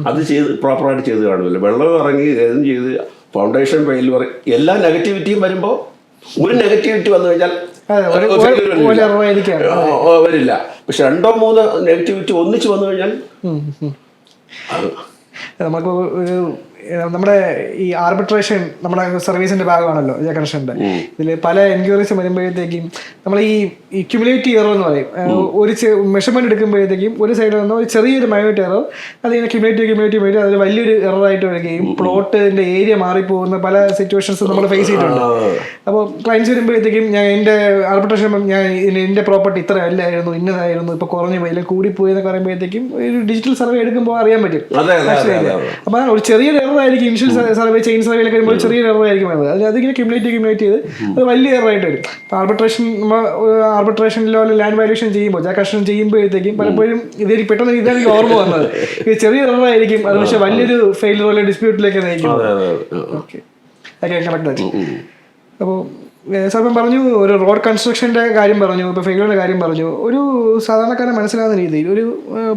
അത് പ്രോപ്പറായിട്ട് ചെയ്ത് കാണില്ല. വെള്ളം ഇറങ്ങി ഇതും ചെയ്ത് ഫൗണ്ടേഷൻ ഫെയിലിയർ, എല്ലാ നെഗറ്റിവിറ്റിയും വരുമ്പോൾ ഒരു നെഗറ്റിവിറ്റി വന്നു കഴിഞ്ഞാൽ വരില്ല. പക്ഷെ 2-3 നെഗറ്റിവിറ്റി ഒന്നിച്ച് വന്നു കഴിഞ്ഞാൽ അത് നമുക്ക് ഒരു നമ്മുടെ ഈ ആർബിട്രേഷൻ നമ്മുടെ സർവീസിന്റെ ഭാഗമാണല്ലോ കണക്ഷൻ്റെ. ഇതിൽ പല എൻക്വയറീസ് വരുമ്പോഴത്തേക്കും നമ്മൾ ഈ ക്യുമുലേറ്റീവ് എറർ എന്ന് പറയും. ഒരു മെഷർമെന്റ് എടുക്കുമ്പോഴത്തേക്കും ഒരു സൈഡിൽ നിന്ന് ഒരു ചെറിയൊരു മൈനോട്ട് എറർ അതിങ്ങനെ ക്യുമുലേറ്റീവ് അതിൽ വലിയൊരു എററായിട്ട് വരികയും പ്ലോട്ടിന്റെ ഏരിയ മാറിപ്പോകുന്ന പല സിറ്റുവേഷൻസ് നമ്മൾ ഫേസ് ചെയ്തിട്ടുണ്ട്. അപ്പോൾ ക്ലയൻസ് വരുമ്പോഴത്തേക്കും ഞാൻ എൻ്റെ ആർബിട്രേഷൻ ഞാൻ എൻ്റെ പ്രോപ്പർട്ടി ഇത്ര അല്ലായിരുന്നു, ഇന്നതായിരുന്നു, ഇപ്പോൾ കുറഞ്ഞു പോയി അല്ലെങ്കിൽ കൂടിപ്പോയി എന്നൊക്കെ പറയുമ്പോഴത്തേക്കും ഒരു ഡിജിറ്റൽ സർവേ എടുക്കുമ്പോൾ അറിയാൻ പറ്റും. അപ്പോൾ ഒരു ചെറിയൊരു എററായിരിക്കും ഇനിഷ്യൽ സർവേ ചെയിൻ സർവേയിലൊക്കെ വരുമ്പോൾ ചെറിയൊരു എററായിരിക്കും വരുന്നത്. അതിങ്ങനെ ക്യുമുലേറ്റ് ചെയ്ത് അത് വലിയ എററായിട്ട് വരും. അപ്പോൾ ആർബിട്രേഷനിലോ ലാൻഡ് വാല്യൂഷൻ ചെയ്യുമ്പോൾ കൺസ്ട്രക്ഷൻ ചെയ്യുമ്പോഴത്തേക്കും പലപ്പോഴും പെട്ടെന്ന് ഇതായിരിക്കും ഓർമ്മ വന്നത്. ഇത് ചെറിയ എററായിരിക്കും, അത് പക്ഷേ വലിയൊരു ഫെയിലിയർ അല്ലെങ്കിൽ ഡിസ്പ്യൂട്ടിലേക്ക് നയിക്കും. ഓക്കെ, അതൊക്കെ കറക്റ്റ് ആക്കി. അപ്പോൾ സാർ പറഞ്ഞു ഒരു റോഡ് കൺസ്ട്രക്ഷൻ്റെ കാര്യം പറഞ്ഞു, ഇപ്പോൾ ഫെയിലിയറിൻ്റെ കാര്യം പറഞ്ഞു. ഒരു സാധാരണക്കാരൻ മനസ്സിലാകുന്ന രീതിയിൽ ഒരു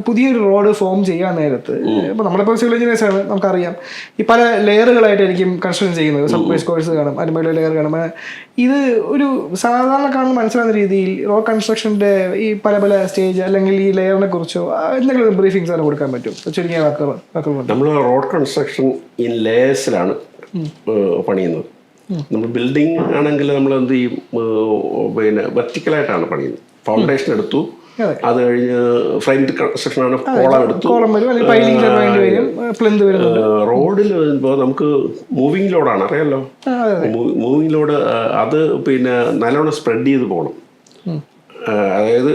പുതിയൊരു റോഡ് ഫോം ചെയ്യാൻ നേരത്ത് ഇപ്പോൾ നമ്മളിപ്പോൾ സിവിൽ എഞ്ചിനീയേഴ്സാണ്, നമുക്കറിയാം ഈ പല ലെയറുകളായിട്ടായിരിക്കും കൺസ്ട്രക്ഷൻ ചെയ്യുന്നത്. സബ്ബേസ് കോഴ്സ് കാണും, അതിൻ്റെ ലെയർ കാണും. ഇത് ഒരു സാധാരണക്കാരന് മനസ്സിലാകുന്ന രീതിയിൽ റോഡ് കൺസ്ട്രക്ഷൻ്റെ ഈ പല സ്റ്റേജ് അല്ലെങ്കിൽ ഈ ലെയറിനെ കുറിച്ചോ എന്തെങ്കിലും ബ്രീഫിങ്സ് ആണ് കൊടുക്കാൻ പറ്റും ചുരുങ്ങിയ വാക്കുകൾ? നമ്മൾ റോഡ് കൺസ്ട്രക്ഷൻ ഇൻ ലേയേഴ്സിലാണ് പണിയുന്നത്. നമ്മൾ ബിൽഡിംഗ് ആണെങ്കിൽ നമ്മൾ എന്ത് ചെയ്യും, പിന്നെ വെർട്ടിക്കലായിട്ടാണ് പണിയുന്നത്. ഫൗണ്ടേഷൻ എടുത്തു, അത് കഴിഞ്ഞ് ഫ്രണ്ട് കൺസ്ട്രക്ഷൻ ആണ്, കോളം എടുത്തു. റോഡിൽ വരുമ്പോൾ നമുക്ക് മൂവിങ് ലോഡാണ്, അറിയാമല്ലോ. മൂവിങ് ലോഡ് അത് പിന്നെ നല്ലോണം സ്പ്രെഡ് ചെയ്ത് പോകണം. അതായത്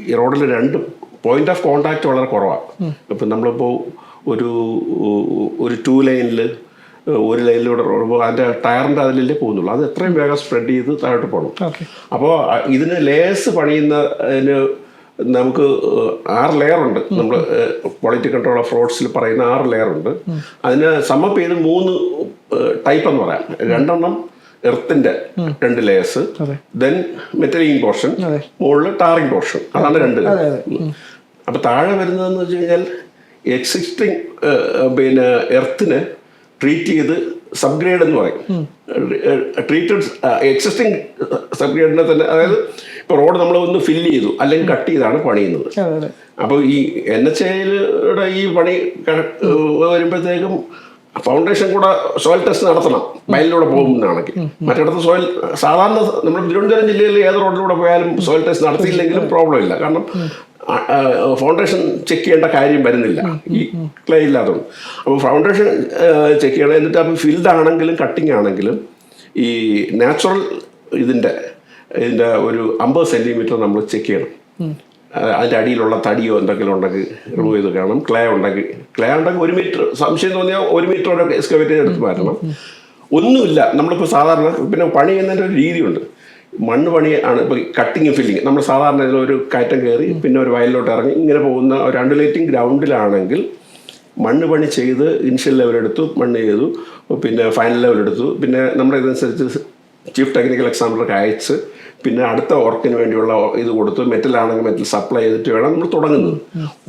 ഈ റോഡിൽ 2 പോയിന്റ് ഓഫ് കോണ്ടാക്ട് വളരെ കുറവാണ്. ഇപ്പം നമ്മളിപ്പോൾ ഒരു 2 ലൈനിൽ ഒരു ലൈനിലൂടെ അതിൻ്റെ ടയറിൻ്റെ അതിലല്ലേ പോകുന്നുള്ളൂ. അത് എത്രയും വേഗം സ്പ്രെഡ് ചെയ്ത് താഴോട്ട് പോകണം. അപ്പോൾ ഇതിന് ലേയേഴ്സ് പണിയുന്നതിന് നമുക്ക് 6 ലെയറുണ്ട്. നമ്മൾ ക്വാളിറ്റി കൺട്രോൾ ഓഫ് റോഡ്സിൽ പറയുന്ന 6 ലെയറുണ്ട്. അതിന് സമ്മപ്പ് ചെയ്ത് 3 ടൈപ്പ് എന്ന് പറയാം. 2 എർത്തിന്റെ 2 ലേയേഴ്സ്, ദെൻ മെറ്റലിംഗ് പോർഷൻ, മുകളിൽ ടാറിംഗ് പോർഷൻ. അതാണ് 2. അപ്പൊ താഴെ വരുന്നതെന്ന് വെച്ച് കഴിഞ്ഞാൽ എക്സിസ്റ്റിംഗ് പിന്നെ എർത്തിന് ട്രീറ്റ് ചെയ്ത് സബ്ഗ്രേഡ് എന്ന് പറയും. ട്രീറ്റഡ് എക്സിസ്റ്റിംഗ് സബ്ഗ്രേഡിനെ തന്നെ, അതായത് ഇപ്പോൾ റോഡ് നമ്മൾ ഒന്ന് ഫില്ല് ചെയ്തു അല്ലെങ്കിൽ കട്ട് ചെയ്താണ് പണിയുന്നത്. അപ്പോൾ ഈ NHAIയുടെ ഈ പണി വരുമ്പോഴത്തേക്കും ഫൗണ്ടേഷൻ കൂടെ സോയിൽ ടെസ്റ്റ് നടത്തണം വയലിലൂടെ പോകുന്നതാണെങ്കിൽ. മറ്റിടത്ത് സോയിൽ സാധാരണ നമ്മൾ തിരുവനന്തപുരം ജില്ലയിൽ ഏത് റോഡിലൂടെ പോയാലും സോയിൽ ടെസ്റ്റ് നടത്തിയില്ലെങ്കിലും പ്രോബ്ലം ഇല്ല. കാരണം ഫൗണ്ടേഷൻ ചെക്ക് ചെയ്യേണ്ട കാര്യം വരുന്നില്ല ഈ ക്ലേ ഇല്ലാത്തതുകൊണ്ട്. അപ്പോൾ ഫൗണ്ടേഷൻ ചെക്ക് ചെയ്യണം. എന്നിട്ട് അപ്പോൾ ഫിൽഡ് ആണെങ്കിലും കട്ടിങ് ആണെങ്കിലും ഈ നാച്ചുറൽ ഇതിൻ്റെ ഒരു 50 സെൻറ്റിമീറ്റർ നമ്മൾ ചെക്ക് ചെയ്യണം. അതിൻ്റെ അടിയിലുള്ള തടിയോ എന്തെങ്കിലും ഉണ്ടെങ്കിൽ റിമൂവ് ചെയ്ത് കാണണം. ക്ലേ ഉണ്ടെങ്കിൽ 1 മീറ്റർ, സംശയം തോന്നിയാൽ 1 മീറ്റർ വരെ എക്സ്കവേറ്റ് ചെയ്ത് എടുത്ത് മാറ്റണം. ഒന്നുമില്ല, നമ്മളിപ്പോൾ സാധാരണ പിന്നെ പണി ചെയ്യുന്നതിൻ്റെ ഒരു രീതിയുണ്ട്. മണ്ണ് പണി ആണ് ഇപ്പോൾ കട്ടിങ് ഫില്ലിങ്. നമ്മൾ സാധാരണ ഇതിലൊരു കയറ്റം കയറി പിന്നെ ഒരു വയലിലോട്ട് ഇറങ്ങി ഇങ്ങനെ പോകുന്ന ഒരു അണ്ടുലേറ്റിംഗ് ഗ്രൗണ്ടിലാണെങ്കിൽ മണ്ണ് പണി ചെയ്ത് ഇനിഷ്യൽ ലെവലെടുത്തു, മണ്ണ് ചെയ്തു, പിന്നെ ഫൈനൽ ലെവലെടുത്തു, പിന്നെ നമ്മുടെ ഇതനുസരിച്ച് ചീഫ് ടെക്നിക്കൽ എക്സാമിനർക്ക് അയച്ച് പിന്നെ അടുത്ത വർക്കിന് വേണ്ടിയുള്ള ഇത് കൊടുത്തു. മെറ്റലാണെങ്കിൽ മെറ്റൽ സപ്ലൈ ചെയ്തിട്ട് വേണം നമ്മൾ തുടങ്ങുന്നത്.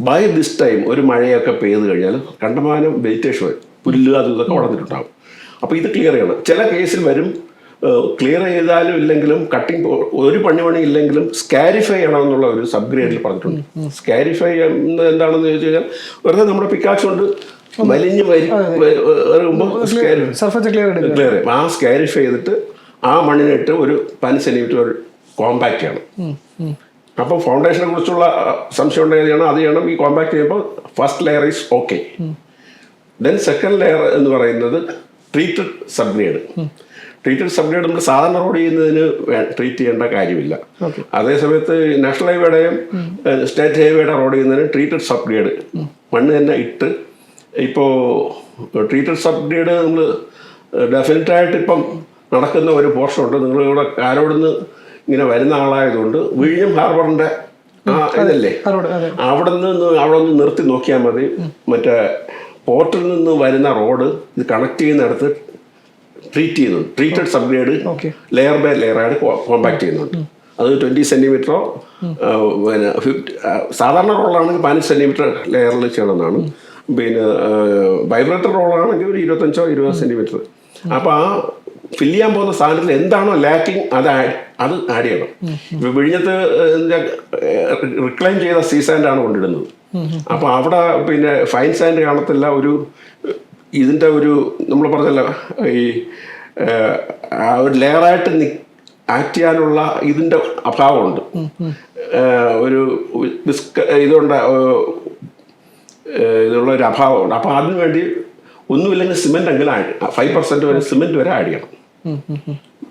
ബൈ ദിസ് ടൈം ഒരു മഴയൊക്കെ പെയ്ത് കഴിഞ്ഞാൽ കണ്ടമാനം വെജിറ്റേഷൻ വരും, പുല്ല് അത് ഇതൊക്കെ വളർന്നിട്ടുണ്ടാകും. അപ്പോൾ ഇത് ക്ലിയർ ചെയ്യണം. ചില കേസിൽ വരും ക്ലിയർ ചെയ്താലും ഇല്ലെങ്കിലും കട്ടിങ് ഒരു പണി ഇല്ലെങ്കിലും സ്കാരിഫൈ ചെയ്യണമെന്നുള്ള ഒരു സബ്ഗ്രേഡിൽ പറഞ്ഞിട്ടുണ്ട്. സ്കാരിഫൈ എന്താണെന്ന് ചോദിച്ചു കഴിഞ്ഞാൽ വെറുതെ നമ്മുടെ പിക്കാക്സ് കൊണ്ട് വലിഞ്ഞ് വരുമ്പോൾ ക്ലിയർ ചെയ്യും. ആ സ്കാരിഫൈ ചെയ്തിട്ട് ആ മണ്ണിനിട്ട് ഒരു 10 സെൻറ്റിമീറ്റർ ഒരു കോമ്പാക്ട് ചെയ്യണം. അപ്പോൾ ഫൗണ്ടേഷനെ കുറിച്ചുള്ള സംശയം ഉണ്ടെങ്കിൽ അത് ചെയ്യണം. ഈ കോമ്പാക്ട് ചെയ്യുമ്പോൾ first layer is okay. Then second layer എന്ന് പറയുന്നത് ട്രീറ്റഡ് സബ്ഗ്രേഡ്. ട്രീറ്റഡ് സബ്ഗ്രേഡ് നമ്മൾ സാധാരണ റോഡ് ചെയ്യുന്നതിന് ട്രീറ്റ് ചെയ്യേണ്ട കാര്യമില്ല. അതേസമയത്ത് നാഷണൽ ഹൈവേയുടെയും സ്റ്റേറ്റ് ഹൈവേയുടെ റോഡ് ചെയ്യുന്നതിന് ട്രീറ്റഡ് സബ്ഗ്രേഡ് മണ്ണ് തന്നെ ഇട്ട്, ഇപ്പോൾ ട്രീറ്റഡ് സബ്ഗ്രേഡ് നമ്മൾ ഡെഫിനറ്റായിട്ട് ഇപ്പം നടക്കുന്ന ഒരു പോർഷൻ ഉണ്ട്. നിങ്ങളിവിടെ കാരോടുന്ന് ഇങ്ങനെ വരുന്ന ആളായതുകൊണ്ട് വിഴിഞ്ഞം ഹാർബറിൻ്റെ ഇതല്ലേ, അവിടെ നിന്ന് നിർത്തി നോക്കിയാൽ മതി. മറ്റേ പോർട്ടിൽ നിന്ന് വരുന്ന റോഡ് ഇത് കണക്ട് ചെയ്യുന്നിടത്ത് ട്രീറ്റ് ചെയ്യുന്നുണ്ട്. ട്രീറ്റഡ് സബ്ഗ്രേഡ് ലെയർ ബൈ ലെയറായിട്ട് കോമ്പാക്ട് ചെയ്യുന്നുണ്ട്. അത് 20 സെൻറ്റിമീറ്ററോ പിന്നെ സാധാരണ റോളാണെങ്കിൽ 15 സെൻറ്റിമീറ്റർ ലെയറിൽ ചെയ്യണമെന്നാണ്. പിന്നെ വൈബ്രേറ്റർ റോളാണെങ്കിൽ ഒരു 25-20 സെൻറ്റിമീറ്റർ. അപ്പോൾ ആ ഫില്ല് ചെയ്യാൻ പോകുന്ന സാധനത്തിൽ എന്താണോ ലാക്കിങ് അത് ആഡ് ചെയ്യണം. ഇപ്പൊ വിഴിഞ്ഞത്ത് റിക്ലൈം ചെയ്ത സീ സാൻഡാണ് കൊണ്ടിടുന്നത്. അപ്പൊ അവിടെ പിന്നെ ഫൈൻ സാൻഡ് കാണത്തില്ല. ഇതിന്റെ ഒരു നമ്മൾ പറഞ്ഞല്ലോ ഈ ഒരു ലെയറായിട്ട് ആക്ട് ചെയ്യാനുള്ള ഇതിന്റെ അഭാവമുണ്ട്. ഒരു ഇതുകൊണ്ട് ഇതുള്ള ഒരു അഭാവമുണ്ട്. അപ്പൊ അതിനു വേണ്ടി ഒന്നുമില്ലെങ്കിൽ സിമെന്റ് എങ്കിലും 5% വരെ സിമെന്റ് വരെ ആഡ് ചെയ്യണം.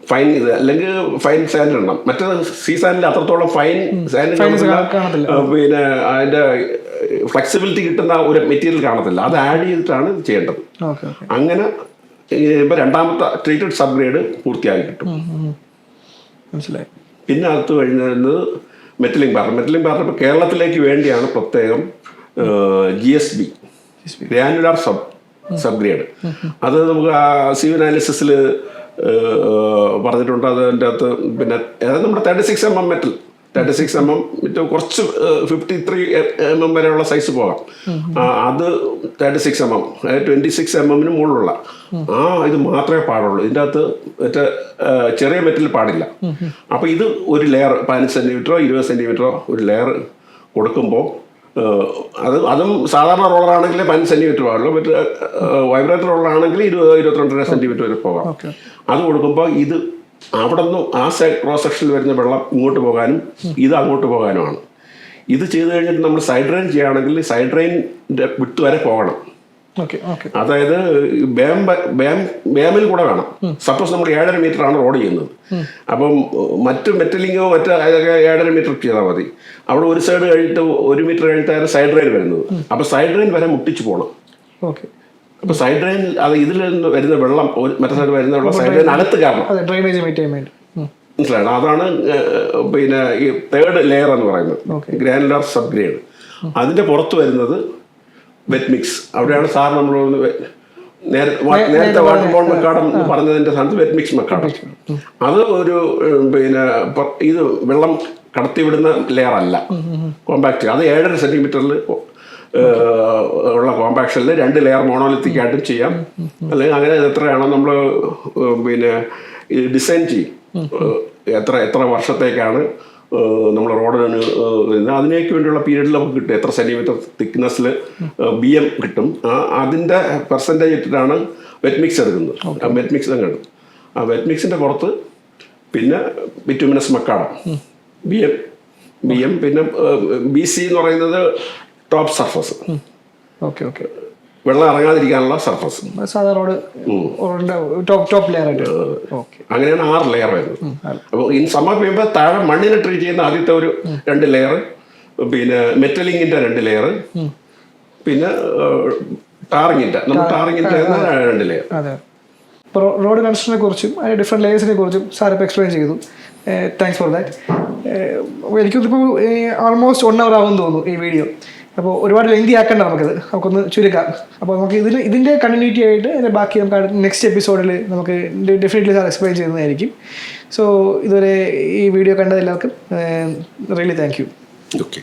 ഫൈൻ ഇത് അല്ലെങ്കിൽ ഫൈൻ സാൻഡ് ഇടണം. മറ്റേത് സീ സാൻഡിൽ അത്രത്തോളം ഫൈൻ സാൻഡ് പിന്നെ അതിന്റെ ഫ്ലെക്സിബിലിറ്റി കിട്ടുന്ന ഒരു മെറ്റീരിയൽ കാണത്തില്ല. അത് ആഡ് ചെയ്തിട്ടാണ് ചെയ്യേണ്ടത്. അങ്ങനെ ഇപ്പൊ രണ്ടാമത്തെ ട്രീറ്റഡ് സബ്ഗ്രേഡ് പൂർത്തിയാക്കി കിട്ടും. മനസ്സിലായി. പിന്നെ അകത്ത് കഴിഞ്ഞത് മെറ്റലിംഗ് പാർട്ടർ. മെറ്റലിംഗ് പാർട്ടർ ഇപ്പോൾ കേരളത്തിലേക്ക് വേണ്ടിയാണ് പ്രത്യേകം GSB ഗ്രാനുലാർ സബ്ഗ്രേഡ്. അത് നമുക്ക് സിവിൽ അനാലിസിസിൽ പറഞ്ഞിട്ടുണ്ട്. അതിൻ്റെ അകത്ത് പിന്നെ അതായത് നമ്മുടെ 36 mm മെറ്റൽ 36 mm കുറച്ച് 53 mm വരെയുള്ള സൈസ് പോകാം. അത് 36 mm 26 mm മുകളിലുള്ള ഇത് മാത്രമേ പാടുള്ളൂ. ഇതിൻ്റെ അകത്ത് മറ്റേ ചെറിയ മെറ്റൽ പാടില്ല. അപ്പോൾ ഇത് ഒരു ലെയർ 15 സെൻറ്റിമീറ്ററോ 20 സെൻറ്റിമീറ്ററോ ഒരു ലെയർ കൊടുക്കുമ്പോൾ അതും സാധാരണ റോളറാണെങ്കിൽ 15 സെൻറ്റിമീറ്റർ പാടുള്ളൂ. മറ്റേ വൈബ്രേറ്റർ റോളറാണെങ്കിൽ 20-22 സെൻറ്റിമീറ്റർ വരെ പോകാം. അത് കൊടുക്കുമ്പോൾ ഇത് അവിടെ നിന്ന് ആ ക്രോസ് സെക്ഷനിൽ വരുന്ന വെള്ളം ഇങ്ങോട്ട് പോകാനും ഇത് അങ്ങോട്ട് പോകാനുമാണ്. ഇത് ചെയ്ത് കഴിഞ്ഞിട്ട് നമ്മൾ സൈഡ് ഡ്രെയിൻ ചെയ്യുകയാണെങ്കിൽ സൈഡ് ഡ്രെയിനിൻ്റെ വിട്ട് വരെ പോകണം. അതായത് ബേമിൽ കൂടെ വേണം. സപ്പോസ് നമ്മൾ 7.5 മീറ്റർ ആണ് റോഡ് ചെയ്യുന്നത്. അപ്പം മറ്റ് മെറ്റലിങ്ങോ മറ്റോ അതൊക്കെ 7.5 മീറ്റർ ചെയ്താൽ മതി. അവിടെ ഒരു സൈഡ് കഴിഞ്ഞിട്ട് 1 മീറ്റർ കഴിഞ്ഞിട്ടാണ് സൈഡ് ഡ്രെയിൻ വരുന്നത്. അപ്പൊ സൈഡ് ഡ്രെയിൻ വരെ മുട്ടിച്ച് പോകണം. അപ്പൊ സൈഡ് ഡ്രെയിൻ അത് ഇതിൽ നിന്ന് വരുന്ന വെള്ളം മറ്റേ സൈഡ് വരുന്ന വെള്ളം സൈഡ് ഡ്രെയിൻ അകത്ത് കാരണം മനസ്സിലാക്കണം. അതാണ് പിന്നെ ഈ തേർഡ് ലെയർ എന്ന് പറയുന്നത് ഗ്രാനുലാർ സബ്ഗ്രേഡ്. അതിന്റെ പുറത്ത് വരുന്നത് വെറ്റ് മിക്സ്. അവിടെയാണ് സാർ നമ്മൾ നേരത്തെ വാട്ടർ ബോൺ മെക്കാഡം പറഞ്ഞതിന്റെ സ്ഥാനത്ത് വെറ്റ് മിക്സ് മെക്കാഡം. അത് ഒരു പിന്നെ ഇത് വെള്ളം കടത്തിവിടുന്ന ലെയർ അല്ല, കോമ്പാക്ട്. അത് 7.5 സെന്റിമീറ്ററിൽ ഉള്ള കോമ്പാക്ഷനിൽ 2 ലെയർ മോണോലിത്തിക് ആയിട്ടും ചെയ്യാം. അല്ലെങ്കിൽ അങ്ങനെ എത്രയാണോ നമ്മൾ പിന്നെ ഡിസൈൻ ചെയ്യും. എത്ര വർഷത്തേക്കാണ് നമ്മൾ റോഡിന് അതിനേക്ക് വേണ്ടിയുള്ള പീരീഡിൽ നമുക്ക് കിട്ടും. എത്ര സെൻറ്റിമീറ്റർ തിക്നെസ്സിൽ BM കിട്ടും. അതിൻ്റെ പെർസെൻറ്റേജ് ഇട്ടിട്ടാണ് വെറ്റ് മിക്സ് എടുക്കുന്നത്. വെറ്റ് മിക്സ് തന്നെ എടുക്കും. ആ വെറ്റ് മിക്സിൻ്റെ പുറത്ത് പിന്നെ ബിറ്റുമിനസ് മക്കാഡം BM പിന്നെ BC എന്ന് പറയുന്നത് ടോപ്പ് സർഫസ്. വെള്ളം ഇറങ്ങാതിരിക്കാനുള്ള സർഫസ്. അങ്ങനെയാണ് 6 ലെയർ വരുന്നത്. അപ്പോൾ ഈ സമ്മർ ചെയ്യുമ്പോൾ താഴെ മണ്ണിനെ ട്രീറ്റ് ചെയ്യുന്ന ആദ്യത്തെ ഒരു 2 ലെയർ, പിന്നെ മെറ്റലിങ്ങിന്റെ 2 ലെയർ, പിന്നെ ടാറിങ്ങിന്റെ 2 ലെയർ. ഇപ്പോൾ റോഡ് കൺസ്ട്രക്ഷനെ കുറിച്ചും അതിൻ്റെ ഡിഫറെൻറ്റ് ലെയേഴ്സിനെ കുറിച്ചും സാർ ഇപ്പോൾ എക്സ്പ്ലെയിൻ ചെയ്തു. Thanks for that. എനിക്കിപ്പോൾ ആൾമോസ്റ്റ് 1 hour ആവുമെന്ന് തോന്നുന്നു ഈ വീഡിയോ. അപ്പോൾ ഒരുപാട് ലെങ്തി ആക്കണ്ട, നമുക്കൊന്ന് ചുരുക്കാം. അപ്പോൾ നമുക്ക് ഇതിൻ്റെ കണ്ടിന്യൂറ്റി ആയിട്ട് അതിൻ്റെ ബാക്കി നമുക്ക് നെക്സ്റ്റ് എപ്പിസോഡിൽ നമുക്ക് ഡെഫിനറ്റ്ലി സാർ എക്സ്പ്ലെയിൻ ചെയ്യുന്നതായിരിക്കും. സോ ഇതുവരെ ഈ വീഡിയോ കണ്ടത് എല്ലാവർക്കും റിയലി താങ്ക് യു. ഓക്കെ.